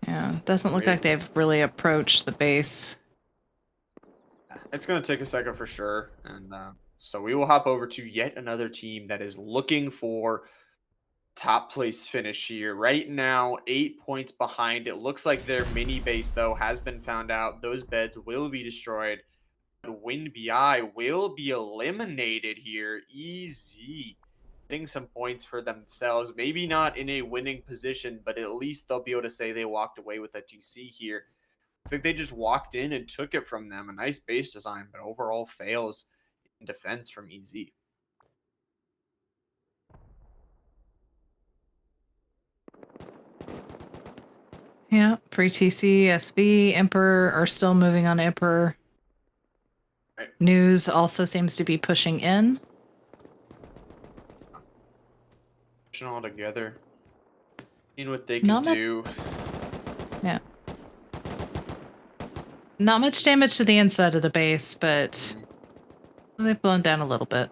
Yeah, doesn't look like they've really approached the base. It's going to take a second for sure. And so we will hop over to yet another team that is looking for top place finish here. Right now, 8 points behind. It looks like their mini base, though, has been found out. Those beds will be destroyed. Win BI will be eliminated here. Easy. Getting some points for themselves. Maybe not in a winning position, but at least they'll be able to say they walked away with a TC here. It's like they just walked in and took it from them. A nice base design, but overall fails in defense from EZ. Yeah, free TC, SV, Emperor are still moving on Emperor. Right. News also seems to be pushing in. Pushing all together. Seeing what they can do. Yeah. Not much damage to the inside of the base, but they've blown down a little bit.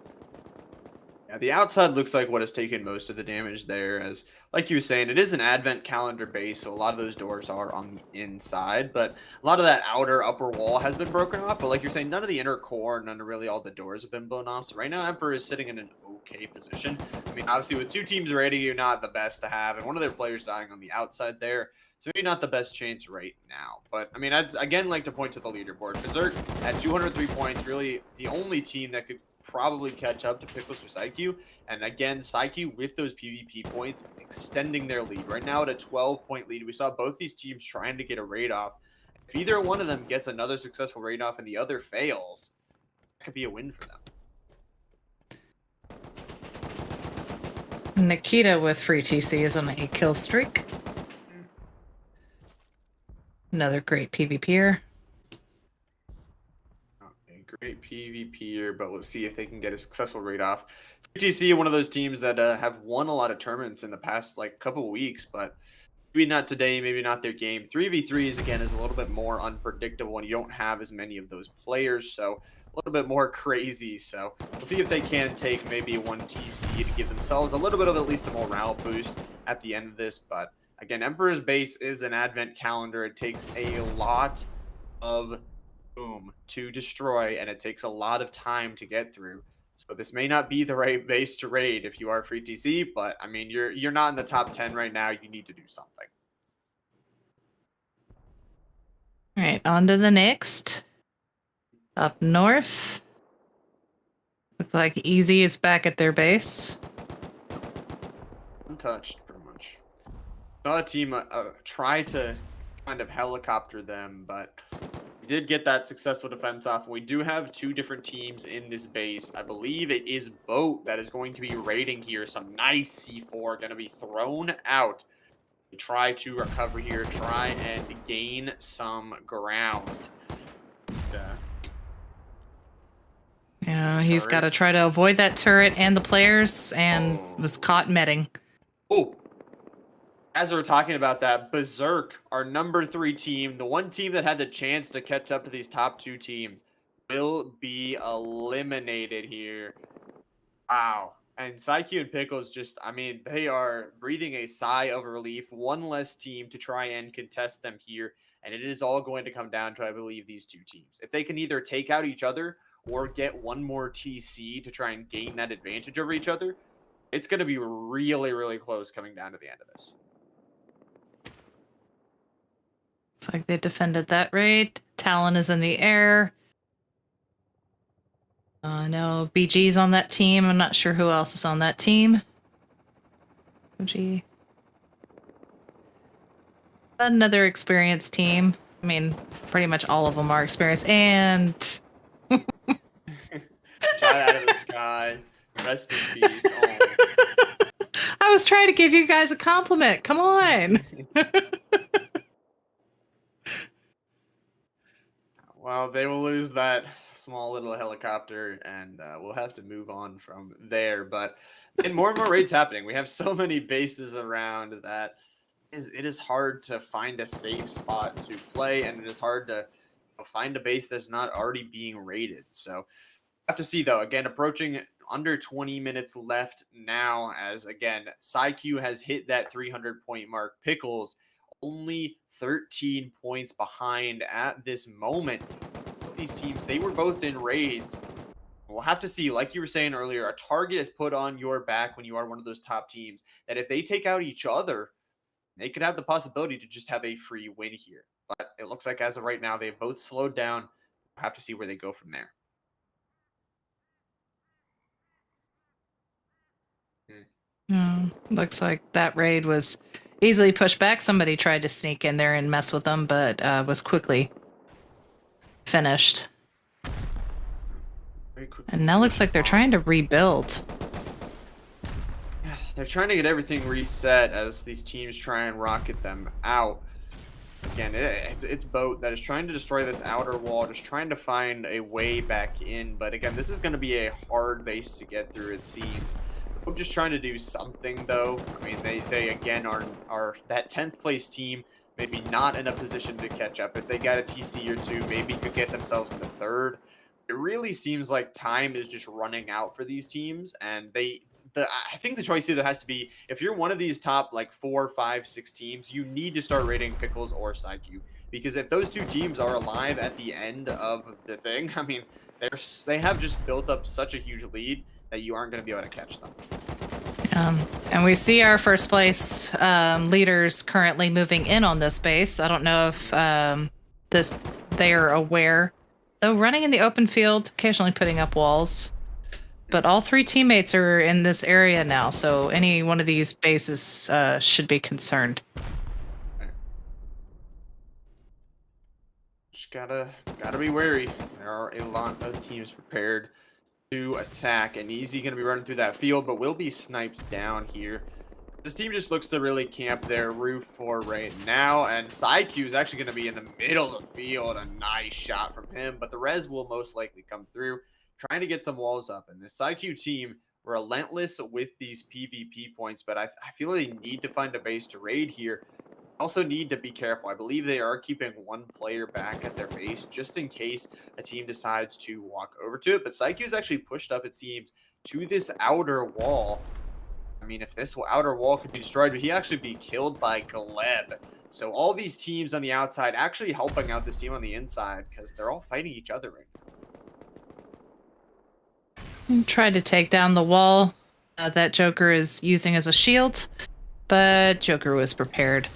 Yeah, the outside looks like what has taken most of the damage there, as like you were saying, it is an advent calendar base, so a lot of those doors are on the inside, but a lot of that outer upper wall has been broken off. But like you're saying, none of the inner core, none of really all the doors have been blown off. So right now, Emperor is sitting in an okay position. I mean, obviously with two teams raiding, you're not the best to have, and one of their players dying on the outside there. So maybe not the best chance right now. But, I mean, I'd again like to point to the leaderboard. Berserk at 203 points, really the only team that could probably catch up to Pickles or Psyche. And again, Psyche with those PvP points extending their lead. Right now at a 12-point lead. We saw both these teams trying to get a raid off. If either one of them gets another successful raid off and the other fails, that could be a win for them. Nikita with free TC is on a kill streak. Another great PvPer. Great PvP here, but we'll see if they can get a successful raid off. FTC, one of those teams that have won a lot of tournaments in the past like couple of weeks, but maybe not today, maybe not their game. 3v3s again is a little bit more unpredictable, and you don't have as many of those players, so a little bit more crazy. So we'll see if they can take maybe one TC to give themselves a little bit of at least a morale boost at the end of this. But again, Emperor's Base is an advent calendar. It takes a lot of boom to destroy, and it takes a lot of time to get through. So this may not be the right base to raid if you are free TC, but I mean you're not in the top 10 right now. You need to do something. All right, on to the next. Up north. Look like Easy is back at their base. Untouched, pretty much. Saw a team try to kind of helicopter them, but we did get that successful defense off. We do have two different teams in this base. I believe it is Boat that is going to be raiding here. Some nice C4 going to be thrown out. We try to recover here, try and gain some ground. Yeah, he's got to Turret. try to avoid that turret and the players, and was caught metting. Oh, as we're talking about that, Berserk, our number 3 team, the one team that had the chance to catch up to these top 2 teams, will be eliminated here. Wow. And Psyche and Pickles just, I mean, they are breathing a sigh of relief. One less team to try and contest them here. And it is all going to come down to, I believe, these two teams. If they can either take out each other or get one more TC to try and gain that advantage over each other, it's going to be really, really close coming down to the end of this. Looks like they defended that raid. Talon is in the air. No, BG's on that team. I'm not sure who else is on that team. BG. Another experienced team. I mean, pretty much all of them are experienced. And Shot out of the sky. Rest in peace. Oh. I was trying to give you guys a compliment. Come on. Well, they will lose that small little helicopter, and we'll have to move on from there. But and more raids happening. We have so many bases around that it is hard to find a safe spot to play, and it is hard to find a base that's not already being raided. So have to see though. Again, approaching under 20 minutes left now, as again, PsyQ has hit that 300-point mark. Pickles only 13 points behind at this moment. These teams, they were both in raids. We'll have to see, like you were saying earlier, a target is put on your back when you are one of those top teams, that if they take out each other, they could have the possibility to just have a free win here. But it looks like as of right now, they've both slowed down. We'll have to see where they go from there. Looks like that raid was easily pushed back. Somebody tried to sneak in there and mess with them, but was quickly finished. Very quickly. And now looks like they're trying to rebuild. They're trying to get everything reset as these teams try and rocket them out. Again, it's Boat that is trying to destroy this outer wall, just trying to find a way back in. But again, this is going to be a hard base to get through, it seems. Boat just trying to do something, though. I mean, they again are that 10th place team, maybe not in a position to catch up. If they got a TC or two, maybe could get themselves into 3rd. It really seems like time is just running out for these teams, and I think the choice either has to be, if you're one of these top like 4, 5, 6 teams, you need to start raiding Pickles or PsyQ, because if those two teams are alive at the end of the thing, I mean, they have just built up such a huge lead that you aren't going to be able to catch them. And we see our first place leaders currently moving in on this base. I don't know if they are aware, though, running in the open field, occasionally putting up walls. But all 3 teammates are in this area now, so any one of these bases should be concerned. Just gotta be wary. There are a lot of teams prepared to attack, and Easy gonna be running through that field, but will be sniped down here. This team just looks to really camp their roof for right now, and Psyq is actually going to be in the middle of the field. A nice shot from him, but the res will most likely come through, trying to get some walls up. And this Psyq team, relentless with these PvP points, but I feel they need to find a base to raid here. Also need to be careful. I believe they are keeping one player back at their base just in case a team decides to walk over to it. But Psyche's actually pushed up, it seems, to this outer wall. I mean, if this outer wall could be destroyed, but he actually be killed by Gleb. So all these teams on the outside actually helping out this team on the inside because they're all fighting each other right now. And tried to take down the wall that Joker is using as a shield, but Joker was prepared.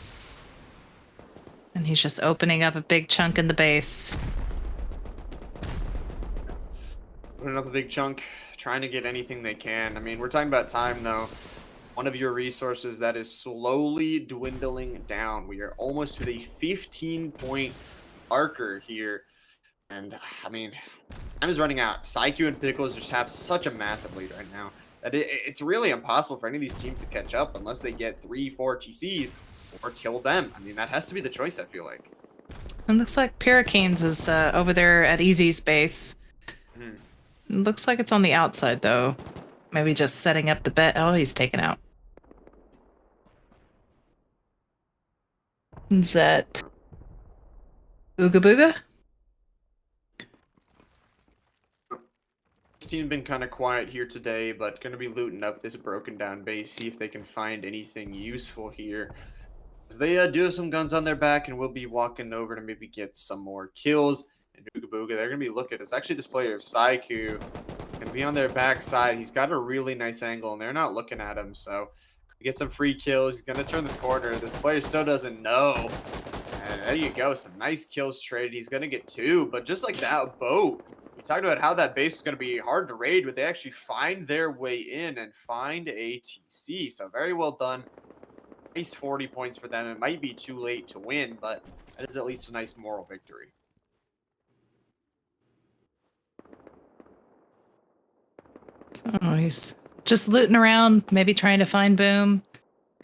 And he's just opening up a big chunk in the base. Putting up a big chunk, trying to get anything they can. I mean, we're talking about time, though. One of your resources that is slowly dwindling down. We are almost to the 15-point marker here. And, I mean, time is running out. Psyche and Pickles just have such a massive lead right now that it's really impossible for any of these teams to catch up unless they get 3-4 TCs or kill them. I mean, that has to be the choice, I feel like. It looks like Pyracanes is over there at Easy's base. It looks like it's on the outside, though. Maybe just setting up the bet. Oh, he's taken out. Is that Ooga Booga? This team been kind of quiet here today, but going to be looting up this broken down base, see if they can find anything useful here. They do have some guns on their back, and we'll be walking over to maybe get some more kills. And Ooga Booga, they're going to be looking. It's actually this player of Psyku going to be on their backside. He's got a really nice angle, and they're not looking at him. So get some free kills. He's going to turn the corner. This player still doesn't know. And there you go. Some nice kills traded. He's going to get 2. But just like that boat, we talked about how that base is going to be hard to raid, but they actually find their way in and find a TC. So very well done. Nice 40 points for them. It might be too late to win, but that is at least a nice moral victory. Oh, he's just looting around, maybe trying to find Boom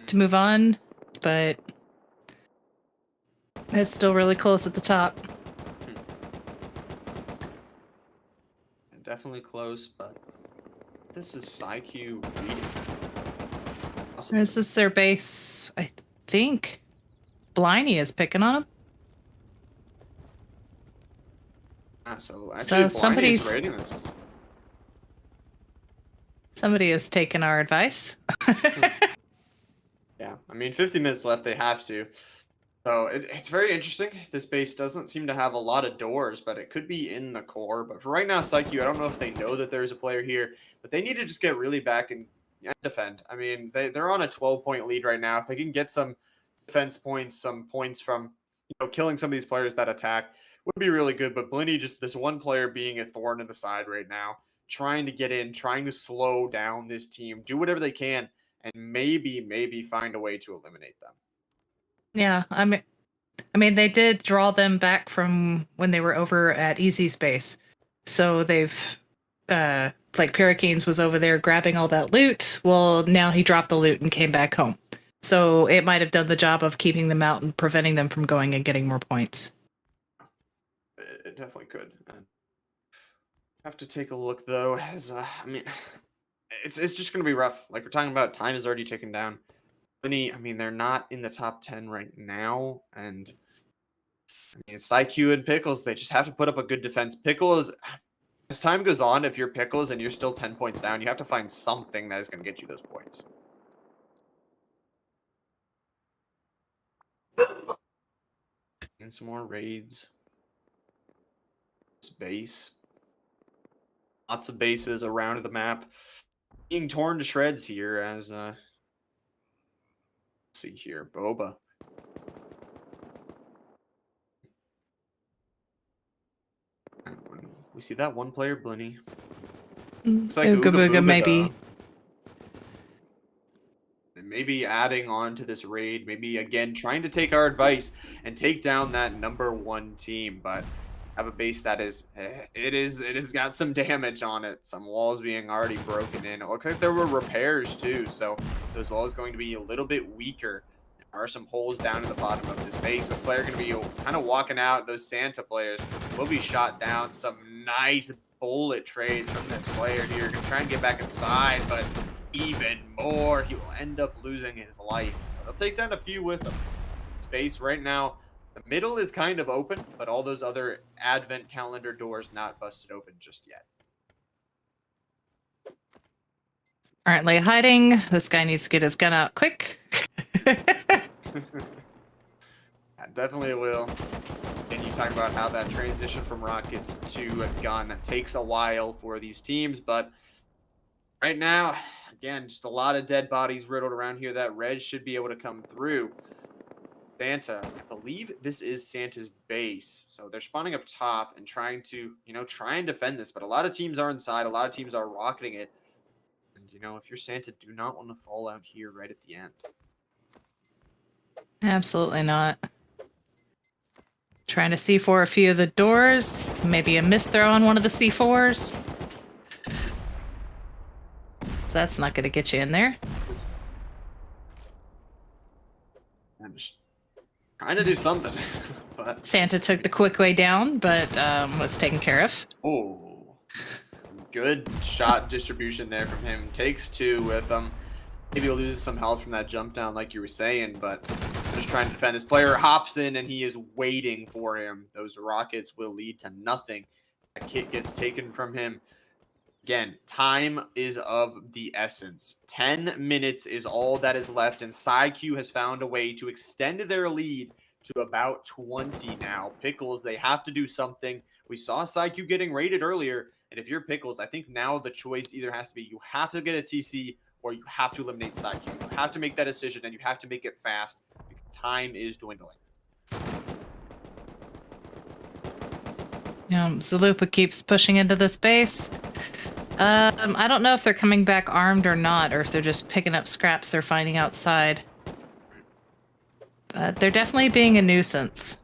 to move on, but it's still really close at the top. Definitely close, but this is Psyq beating. Or is this their base? I think Bliney is picking on him. So actually, somebody's raiding this. Somebody has taken our advice. Yeah, I mean, 50 minutes left. They have to. So it's very interesting. This base doesn't seem to have a lot of doors, but it could be in the core. But for right now, Psyche, I don't know if they know that there's a player here, but they need to just get really back and defend. I mean, they're on a 12-point lead right now. If they can get some defense points, some points from killing some of these players that attack, would be really good. But Blinny, just this one player being a thorn in the side right now, trying to get in, trying to slow down this team, do whatever they can, and maybe find a way to eliminate them. Yeah, I mean, they did draw them back from when they were over at Easy Space, so they've like Pyracanes was over there grabbing all that loot. Well, now he dropped the loot and came back home, so it might have done the job of keeping them out and preventing them from going and getting more points. It definitely could. Have to take a look though, as I mean, it's just gonna be rough. Like we're talking about, time is already ticking down. I mean, they're not in the top 10 right now, and I mean, it's IQ and Pickles. They just have to put up a good defense. Pickles, as time goes on, if you're Pickles and you're still 10 points down, you have to find something that is going to get you those points. And some more raids. This base. Lots of bases around the map being torn to shreds here as let's see here, Boba. We see that one player, Blinny. Looks like Ooga Booga, maybe. And maybe adding on to this raid, maybe again trying to take our advice and take down that #1 team. But have a base that is it has got some damage on it. Some walls being already broken in. It looks like there were repairs too, so those walls going to be a little bit weaker. There are some holes down in the bottom of this base, but player going to be kind of walking out. Those Santa players will be shot down. Some nice bullet trade from this player here. Gonna try and get back inside, but even more, he will end up losing his life. But he'll take down a few with him. Space right now. The middle is kind of open, but all those other advent calendar doors not busted open just yet. Currently hiding. This guy needs to get his gun out quick. Yeah, definitely will. And you talk about how that transition from rockets to a gun takes a while for these teams, but right now, again, just a lot of dead bodies riddled around here. That red should be able to come through. Santa, I believe this is Santa's base. So they're spawning up top and trying to, try and defend this. But a lot of teams are inside. A lot of teams are rocketing it. And, if you're Santa, do not want to fall out here right at the end. Absolutely not. Trying to C4 a few of the doors. Maybe a miss throw on one of the C4s. That's not going to get you in there. I'm just trying to do something. But Santa took the quick way down, but was taken care of. oh, good shot distribution there from him. Takes two with him. Maybe he'll lose some health from that jump down, like you were saying, but just trying to defend. This player hops in and he is waiting for him. Those rockets will lead to nothing. That kit gets taken from him. Again, time is of the essence. 10 minutes is all that is left, and PsyQ has found a way to extend their lead to about 20 now. Pickles, they have to do something. We saw PsyQ getting raided earlier, and if you're Pickles, I think now the choice either has to be you have to get a TC or you have to eliminate PsyQ. You have to make that decision, and you have to make it fast because time is dwindling. Zalupa keeps pushing into this base. I don't know if they're coming back armed or not, or if they're just picking up scraps they're finding outside. But they're definitely being a nuisance.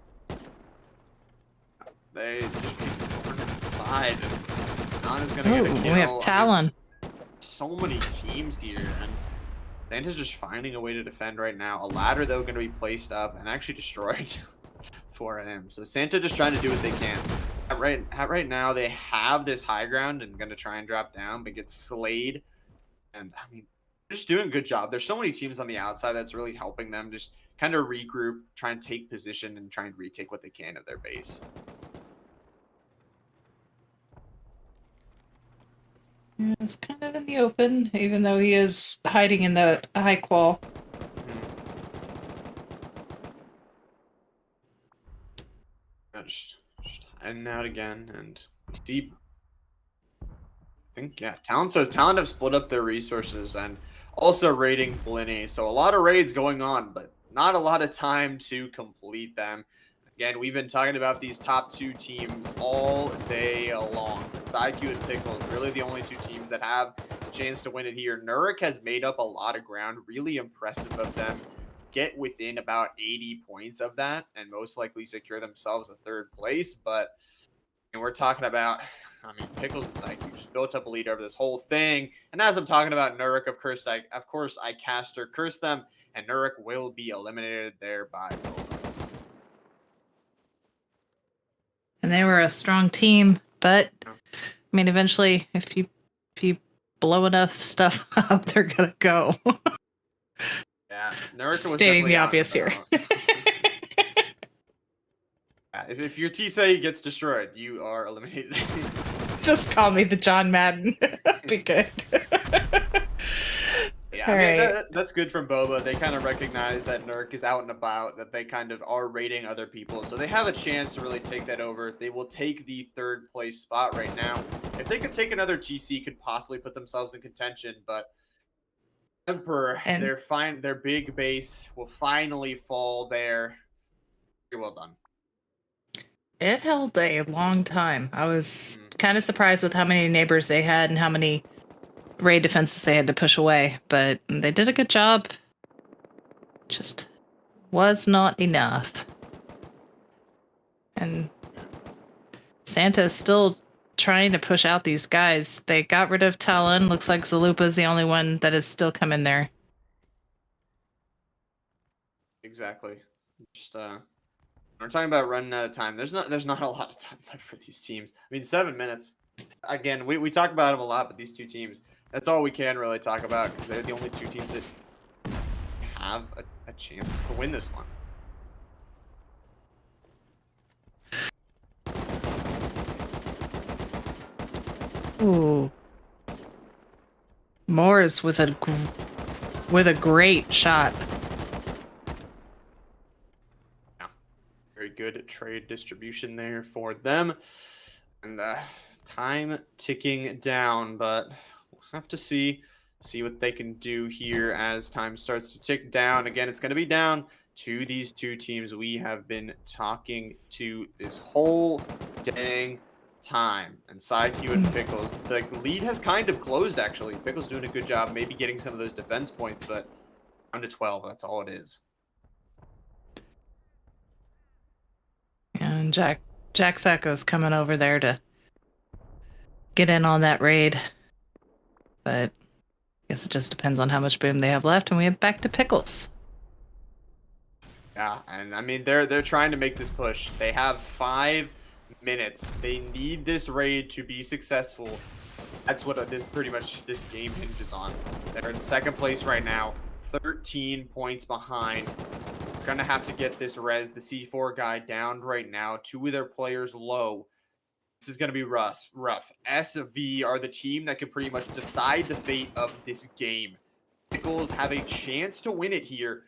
They just be inside, and Nana's gonna get a kill. We have Talon. So many teams here, and Santa's just finding a way to defend right now. A ladder, though, going to be placed up and actually destroyed for him. So Santa just trying to do what they can. Right now, they have this high ground and going to try and drop down, but get slayed. And, I mean, they're just doing a good job. There's so many teams on the outside that's really helping them just kind of regroup, try and take position, and try and retake what they can of their base. Yeah, it's kind of in the open, even though he is hiding in the high qual. Just hiding out again, and we see. I think Talent have split up their resources and also raiding Blinny. So a lot of raids going on, but not a lot of time to complete them. Again, we've been talking about these top two teams all day long. PsyQ and Pickles, really the only two teams that have a chance to win it here. Nurik has made up a lot of ground. Really impressive of them. Get within about 80 points of that and most likely secure themselves a third place. But we're talking about, I mean, Pickles and PsyQ just built up a lead over this whole thing. And as I'm talking about Nurik, of course, I caster curse them, and Nurik will be eliminated there by Boba. And they were a strong team, but I mean, eventually, if you blow enough stuff up, they're gonna go. Yeah, Nurik stating the obvious here. If your T-Say gets destroyed, you are eliminated. Just call me the John Madden. Be good. Yeah, I mean, that's good from Boba. They kind of recognize that Nurik is out and about, that they kind of are raiding other people. So they have a chance to really take that over. They will take the third place spot right now. If they could take another TC, could possibly put themselves in contention. But Emperor, their big base will finally fall there. You're well done. It held a long time. I was kind of surprised with how many neighbors they had and how many raid defenses they had to push away, but they did a good job. Just was not enough. And Santa is still trying to push out these guys. They got rid of Talon. Looks like Zalupa's the only one that is still coming there. Exactly. Just we're talking about running out of time. There's not a lot of time left for these teams. I mean, 7 minutes. Again, we talk about them a lot, but these two teams, that's all we can really talk about because they're the only two teams that have a chance to win this one. Ooh. Morris with a great shot. Yeah. Very good trade distribution there for them. And time ticking down, but we'll have to see what they can do here as time starts to tick down. Again, it's going to be down to these two teams we have been talking to this whole dang time. And Side Q and Pickles, the lead has kind of closed actually. Pickles doing a good job, maybe getting some of those defense points, but down to 12, that's all it is. And Jack Sacco's coming over there to get in on that raid. But I guess it just depends on how much boom they have left, and we have back to Pickles. Yeah, and I mean they're trying to make this push. They have 5 minutes. They need this raid to be successful. That's what this game hinges on. They're in second place right now, 13 points behind. They're gonna have to get this res, the C4 guy, down right now. 2 of their players low. This is gonna be rough. SV are the team that can pretty much decide the fate of this game. Pickles have a chance to win it here.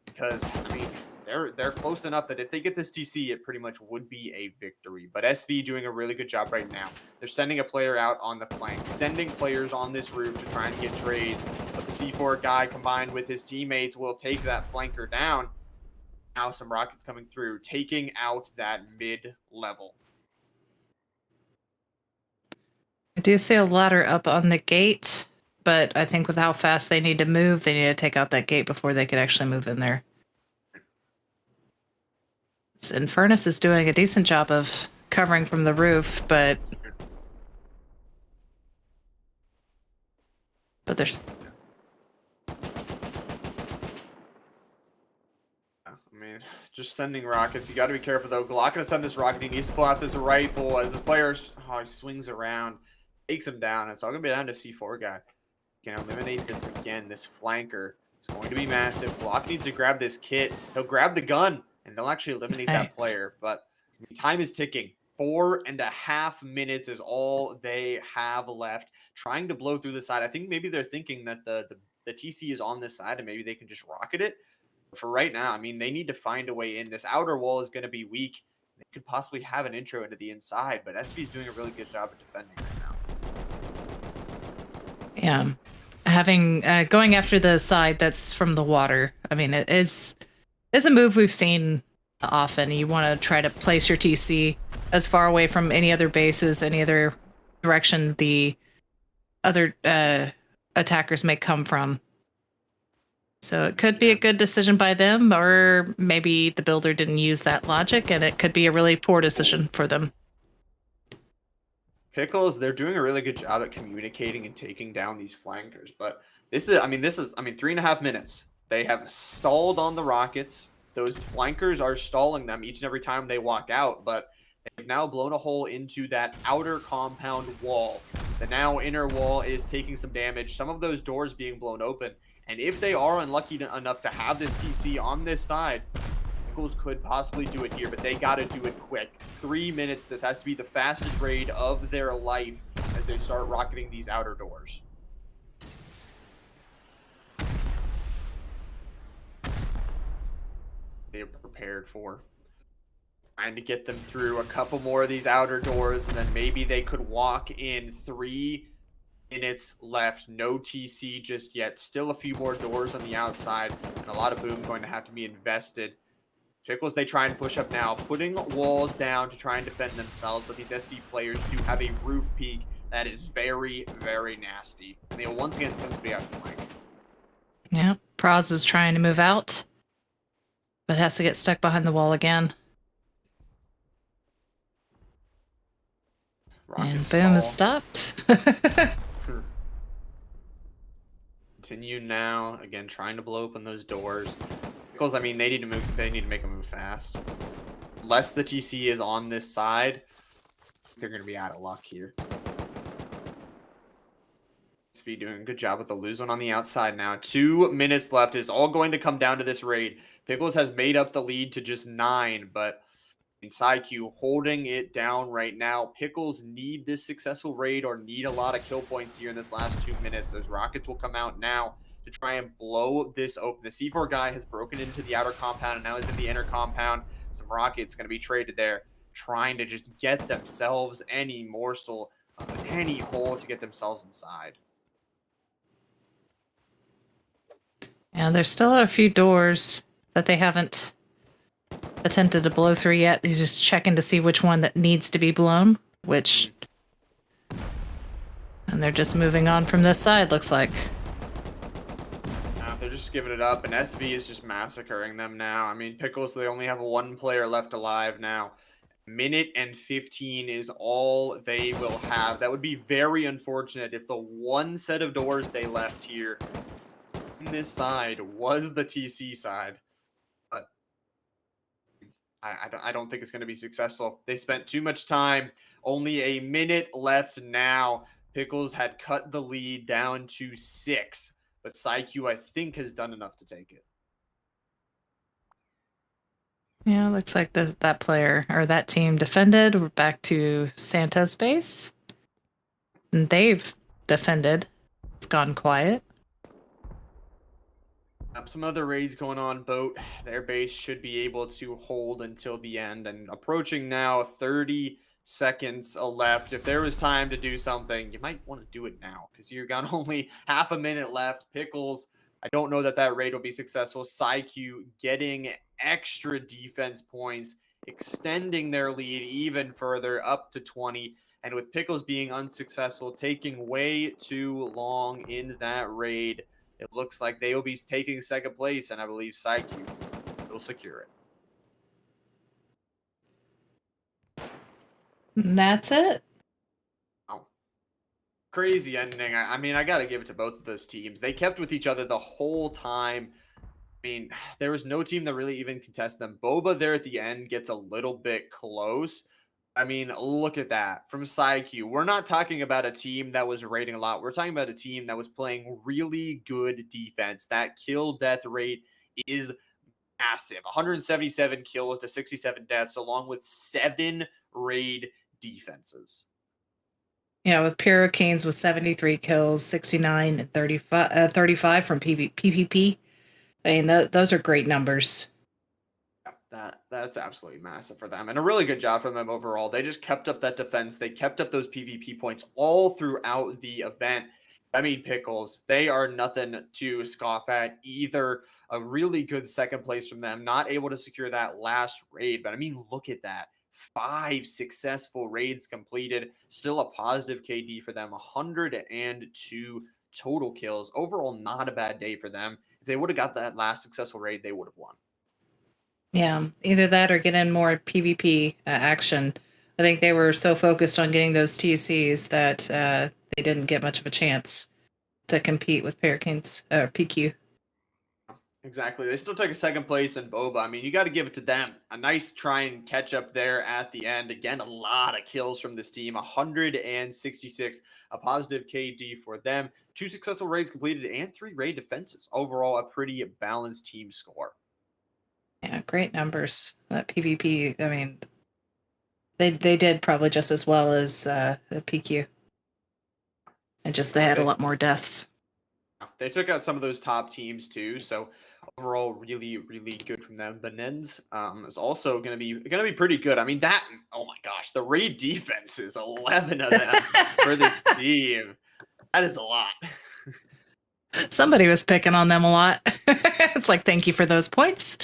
Because I mean, they're close enough that if they get this TC, it pretty much would be a victory. But SV doing a really good job right now. They're sending a player out on the flank, sending players on this roof to try and get trade. But the C4 guy combined with his teammates will take that flanker down. Now some rockets coming through, taking out that mid level. I do see a ladder up on the gate, but I think with how fast they need to move, they need to take out that gate before they could actually move in there. Infernus is doing a decent job of covering from the roof, but there's... I mean, just sending rockets. You got to be careful, though. Glock going to send this rocket. He needs to pull out this rifle as the player he swings around, takes him down. It's all going to be down to C4 guy. Can eliminate this again. This flanker is going to be massive. Glock needs to grab this kit. He'll grab the gun, and they'll actually eliminate that player. But time is ticking. 4.5 minutes is all they have left. Trying to blow through the side. I think maybe they're thinking that the TC is on this side, and maybe they can just rocket it. But for right now, I mean, they need to find a way in. This outer wall is going to be weak. They could possibly have an intro into the inside, but SV is doing a really good job of defending right now. Yeah. Having going after the side that's from the water. I mean, it is a move we've seen often. You want to try to place your TC as far away from any other bases, any other direction the other attackers may come from. So it could be a good decision by them, or maybe the builder didn't use that logic, and it could be a really poor decision for them. Pickles, they're doing a really good job at communicating and taking down these flankers. But this is 3.5 minutes. They have stalled on the rockets. Those flankers are stalling them each and every time they walk out, but they've now blown a hole into that outer compound wall. The now inner wall is taking some damage. Some of those doors being blown open. And if they are unlucky enough to have this TC on this side, Pickles could possibly do it here, but they got to do it quick. 3 minutes. This has to be the fastest raid of their life as they start rocketing these outer doors. They are prepared for trying to get them through a couple more of these outer doors, and then maybe they could walk in. 3 minutes left. No TC just yet. Still a few more doors on the outside, and a lot of boom going to have to be invested. Pickles, they try and push up now, putting walls down to try and defend themselves, but these SV players do have a roof peak that is very, very nasty. And they will once again attempt to be out of flank. Yeah, Praz is trying to move out, but has to get stuck behind the wall again. And Rockets boom is fall. stopped. Continue now. Again, trying to blow open those doors. Pickles, I mean, they need to move. They need to make a move fast. Unless the TC is on this side, they're going to be out of luck here. SV doing a good job with the lose one on the outside now. 2 minutes left. It's all going to come down to this raid. Pickles has made up the lead to just 9, but Q holding it down right now. Pickles need this successful raid or need a lot of kill points here in this last 2 minutes. Those rockets will come out now to try and blow this open. The C4 guy has broken into the outer compound and now is in the inner compound. Some rockets going to be traded there, trying to just get themselves any morsel of any hole to get themselves inside. Yeah, there's still a few doors that they haven't attempted to blow through yet. He's just checking to see which one that needs to be blown, which... And they're just moving on from this side, looks like. They're just giving it up, and SV is just massacring them now. I mean, Pickles, they only have 1 player left alive now. Minute and 15 is all they will have. That would be very unfortunate if the one set of doors they left here in this side was the TC side. But I don't think it's going to be successful. They spent too much time. Only a minute left now. Pickles had cut the lead down to 6. But Q, I think, has done enough to take it. Yeah, looks like that player or that team defended. We're back to Santa's base. And they've defended. It's gone quiet. Some other raids going on. Boat, their base should be able to hold until the end. And approaching now 30 seconds left. If there was time to do something, you might want to do it now because you've got only half a minute left. Pickles, I don't know that that raid will be successful. Q getting extra defense points, extending their lead even further up to 20. And with Pickles being unsuccessful, taking way too long in that raid, it looks like they will be taking second place, and I believe Q will secure it. And that's it. Oh, crazy ending. I mean, I got to give it to both of those teams. They kept with each other the whole time. I mean, there was no team that really even contested them. Boba there at the end gets a little bit close. I mean, look at that from Q. We're not talking about a team that was raiding a lot. We're talking about a team that was playing really good defense. That kill death rate is massive. 177 kills to 67 deaths, along with 7 raid defenses. Yeah, with Hurricanes with 73 kills, 69 and 35 from PvP. I mean, those are great numbers. That's absolutely massive for them, and a really good job from them overall. They just kept up that defense. They kept up those PvP points all throughout the event. I mean, Pickles, they are nothing to scoff at either. A really good second place from them, not able to secure that last raid, but I mean, look at that. 5 successful raids completed, still a positive KD for them, 102 total kills. Overall, not a bad day for them. If they would have got that last successful raid, they would have won. Yeah, either that or get in more PvP action. I think they were so focused on getting those TCs that they didn't get much of a chance to compete with Hurricanes or PQ. Exactly. They still take a second place in Boba. I mean, you got to give it to them. A nice try and catch up there at the end. Again, a lot of kills from this team. 166, a positive KD for them. 2 successful raids completed and 3 raid defenses. Overall, a pretty balanced team score. Yeah, great numbers. That PvP, I mean, they did probably just as well as the PQ. And just they had a lot more deaths. They took out some of those top teams too, so overall, really, really good from them. Benenz is also gonna be pretty good. I mean, that oh my gosh, the raid defense is 11 of them for this team. That is a lot. Somebody was picking on them a lot. It's like, thank you for those points.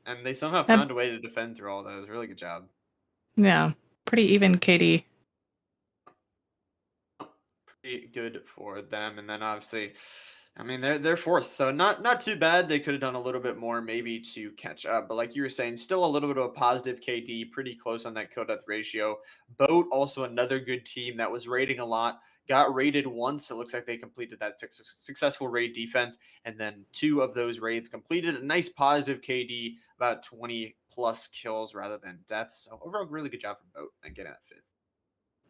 And they somehow found a way to defend through all those. Really good job. Yeah, pretty even KD. Pretty good for them. And then obviously I mean, they're fourth, so not too bad. They could have done a little bit more, maybe to catch up. But like you were saying, still a little bit of a positive KD, pretty close on that kill death ratio. Boat also another good team that was raiding a lot. Got raided once. It looks like they completed that successful raid defense, and then two of those raids completed. A nice positive KD, about 20 plus kills rather than deaths. So overall, really good job from Boat and getting that fifth.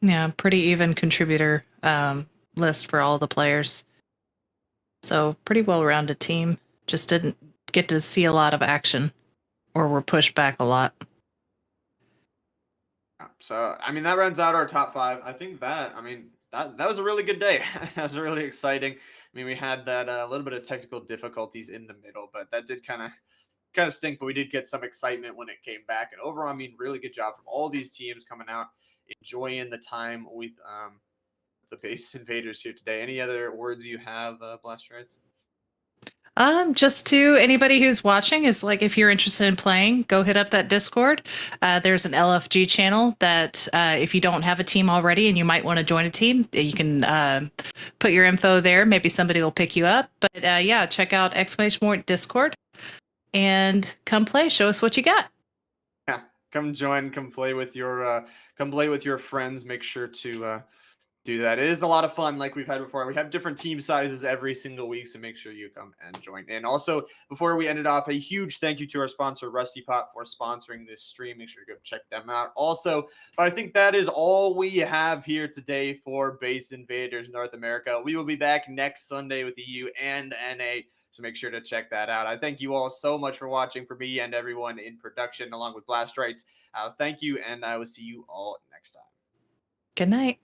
Yeah, pretty even contributor list for all the players. So pretty well-rounded team. Just didn't get to see a lot of action, or were pushed back a lot. Yeah, so I mean that rounds out our top five. I think that I mean that was a really good day. That was really exciting. I mean we had that little bit of technical difficulties in the middle, but that did kind of stink. But we did get some excitement when it came back. And overall, I mean really good job from all these teams coming out, enjoying the time with the base invaders here today. Any other words you have, BlastRites? Just to anybody who's watching, is like if you're interested in playing, go hit up that Discord. There's an LFG channel that if you don't have a team already and you might want to join a team, you can put your info there. Maybe somebody will pick you up. But yeah, check out Discord and come play. Show us what you got. Yeah, come join, come play with your friends. Make sure to do that. It is a lot of fun, like we've had before. We have different team sizes every single week, so make sure you come and join in. Also, before we end it off, a huge thank you to our sponsor, Rusty Pot, for sponsoring this stream. Make sure to go check them out. Also, but I think that is all we have here today for Base Invaders North America. We will be back next Sunday with the EU and NA, so make sure to check that out. I thank you all so much for watching, for me and everyone in production, along with BlastRites. Thank you, and I will see you all next time. Good night.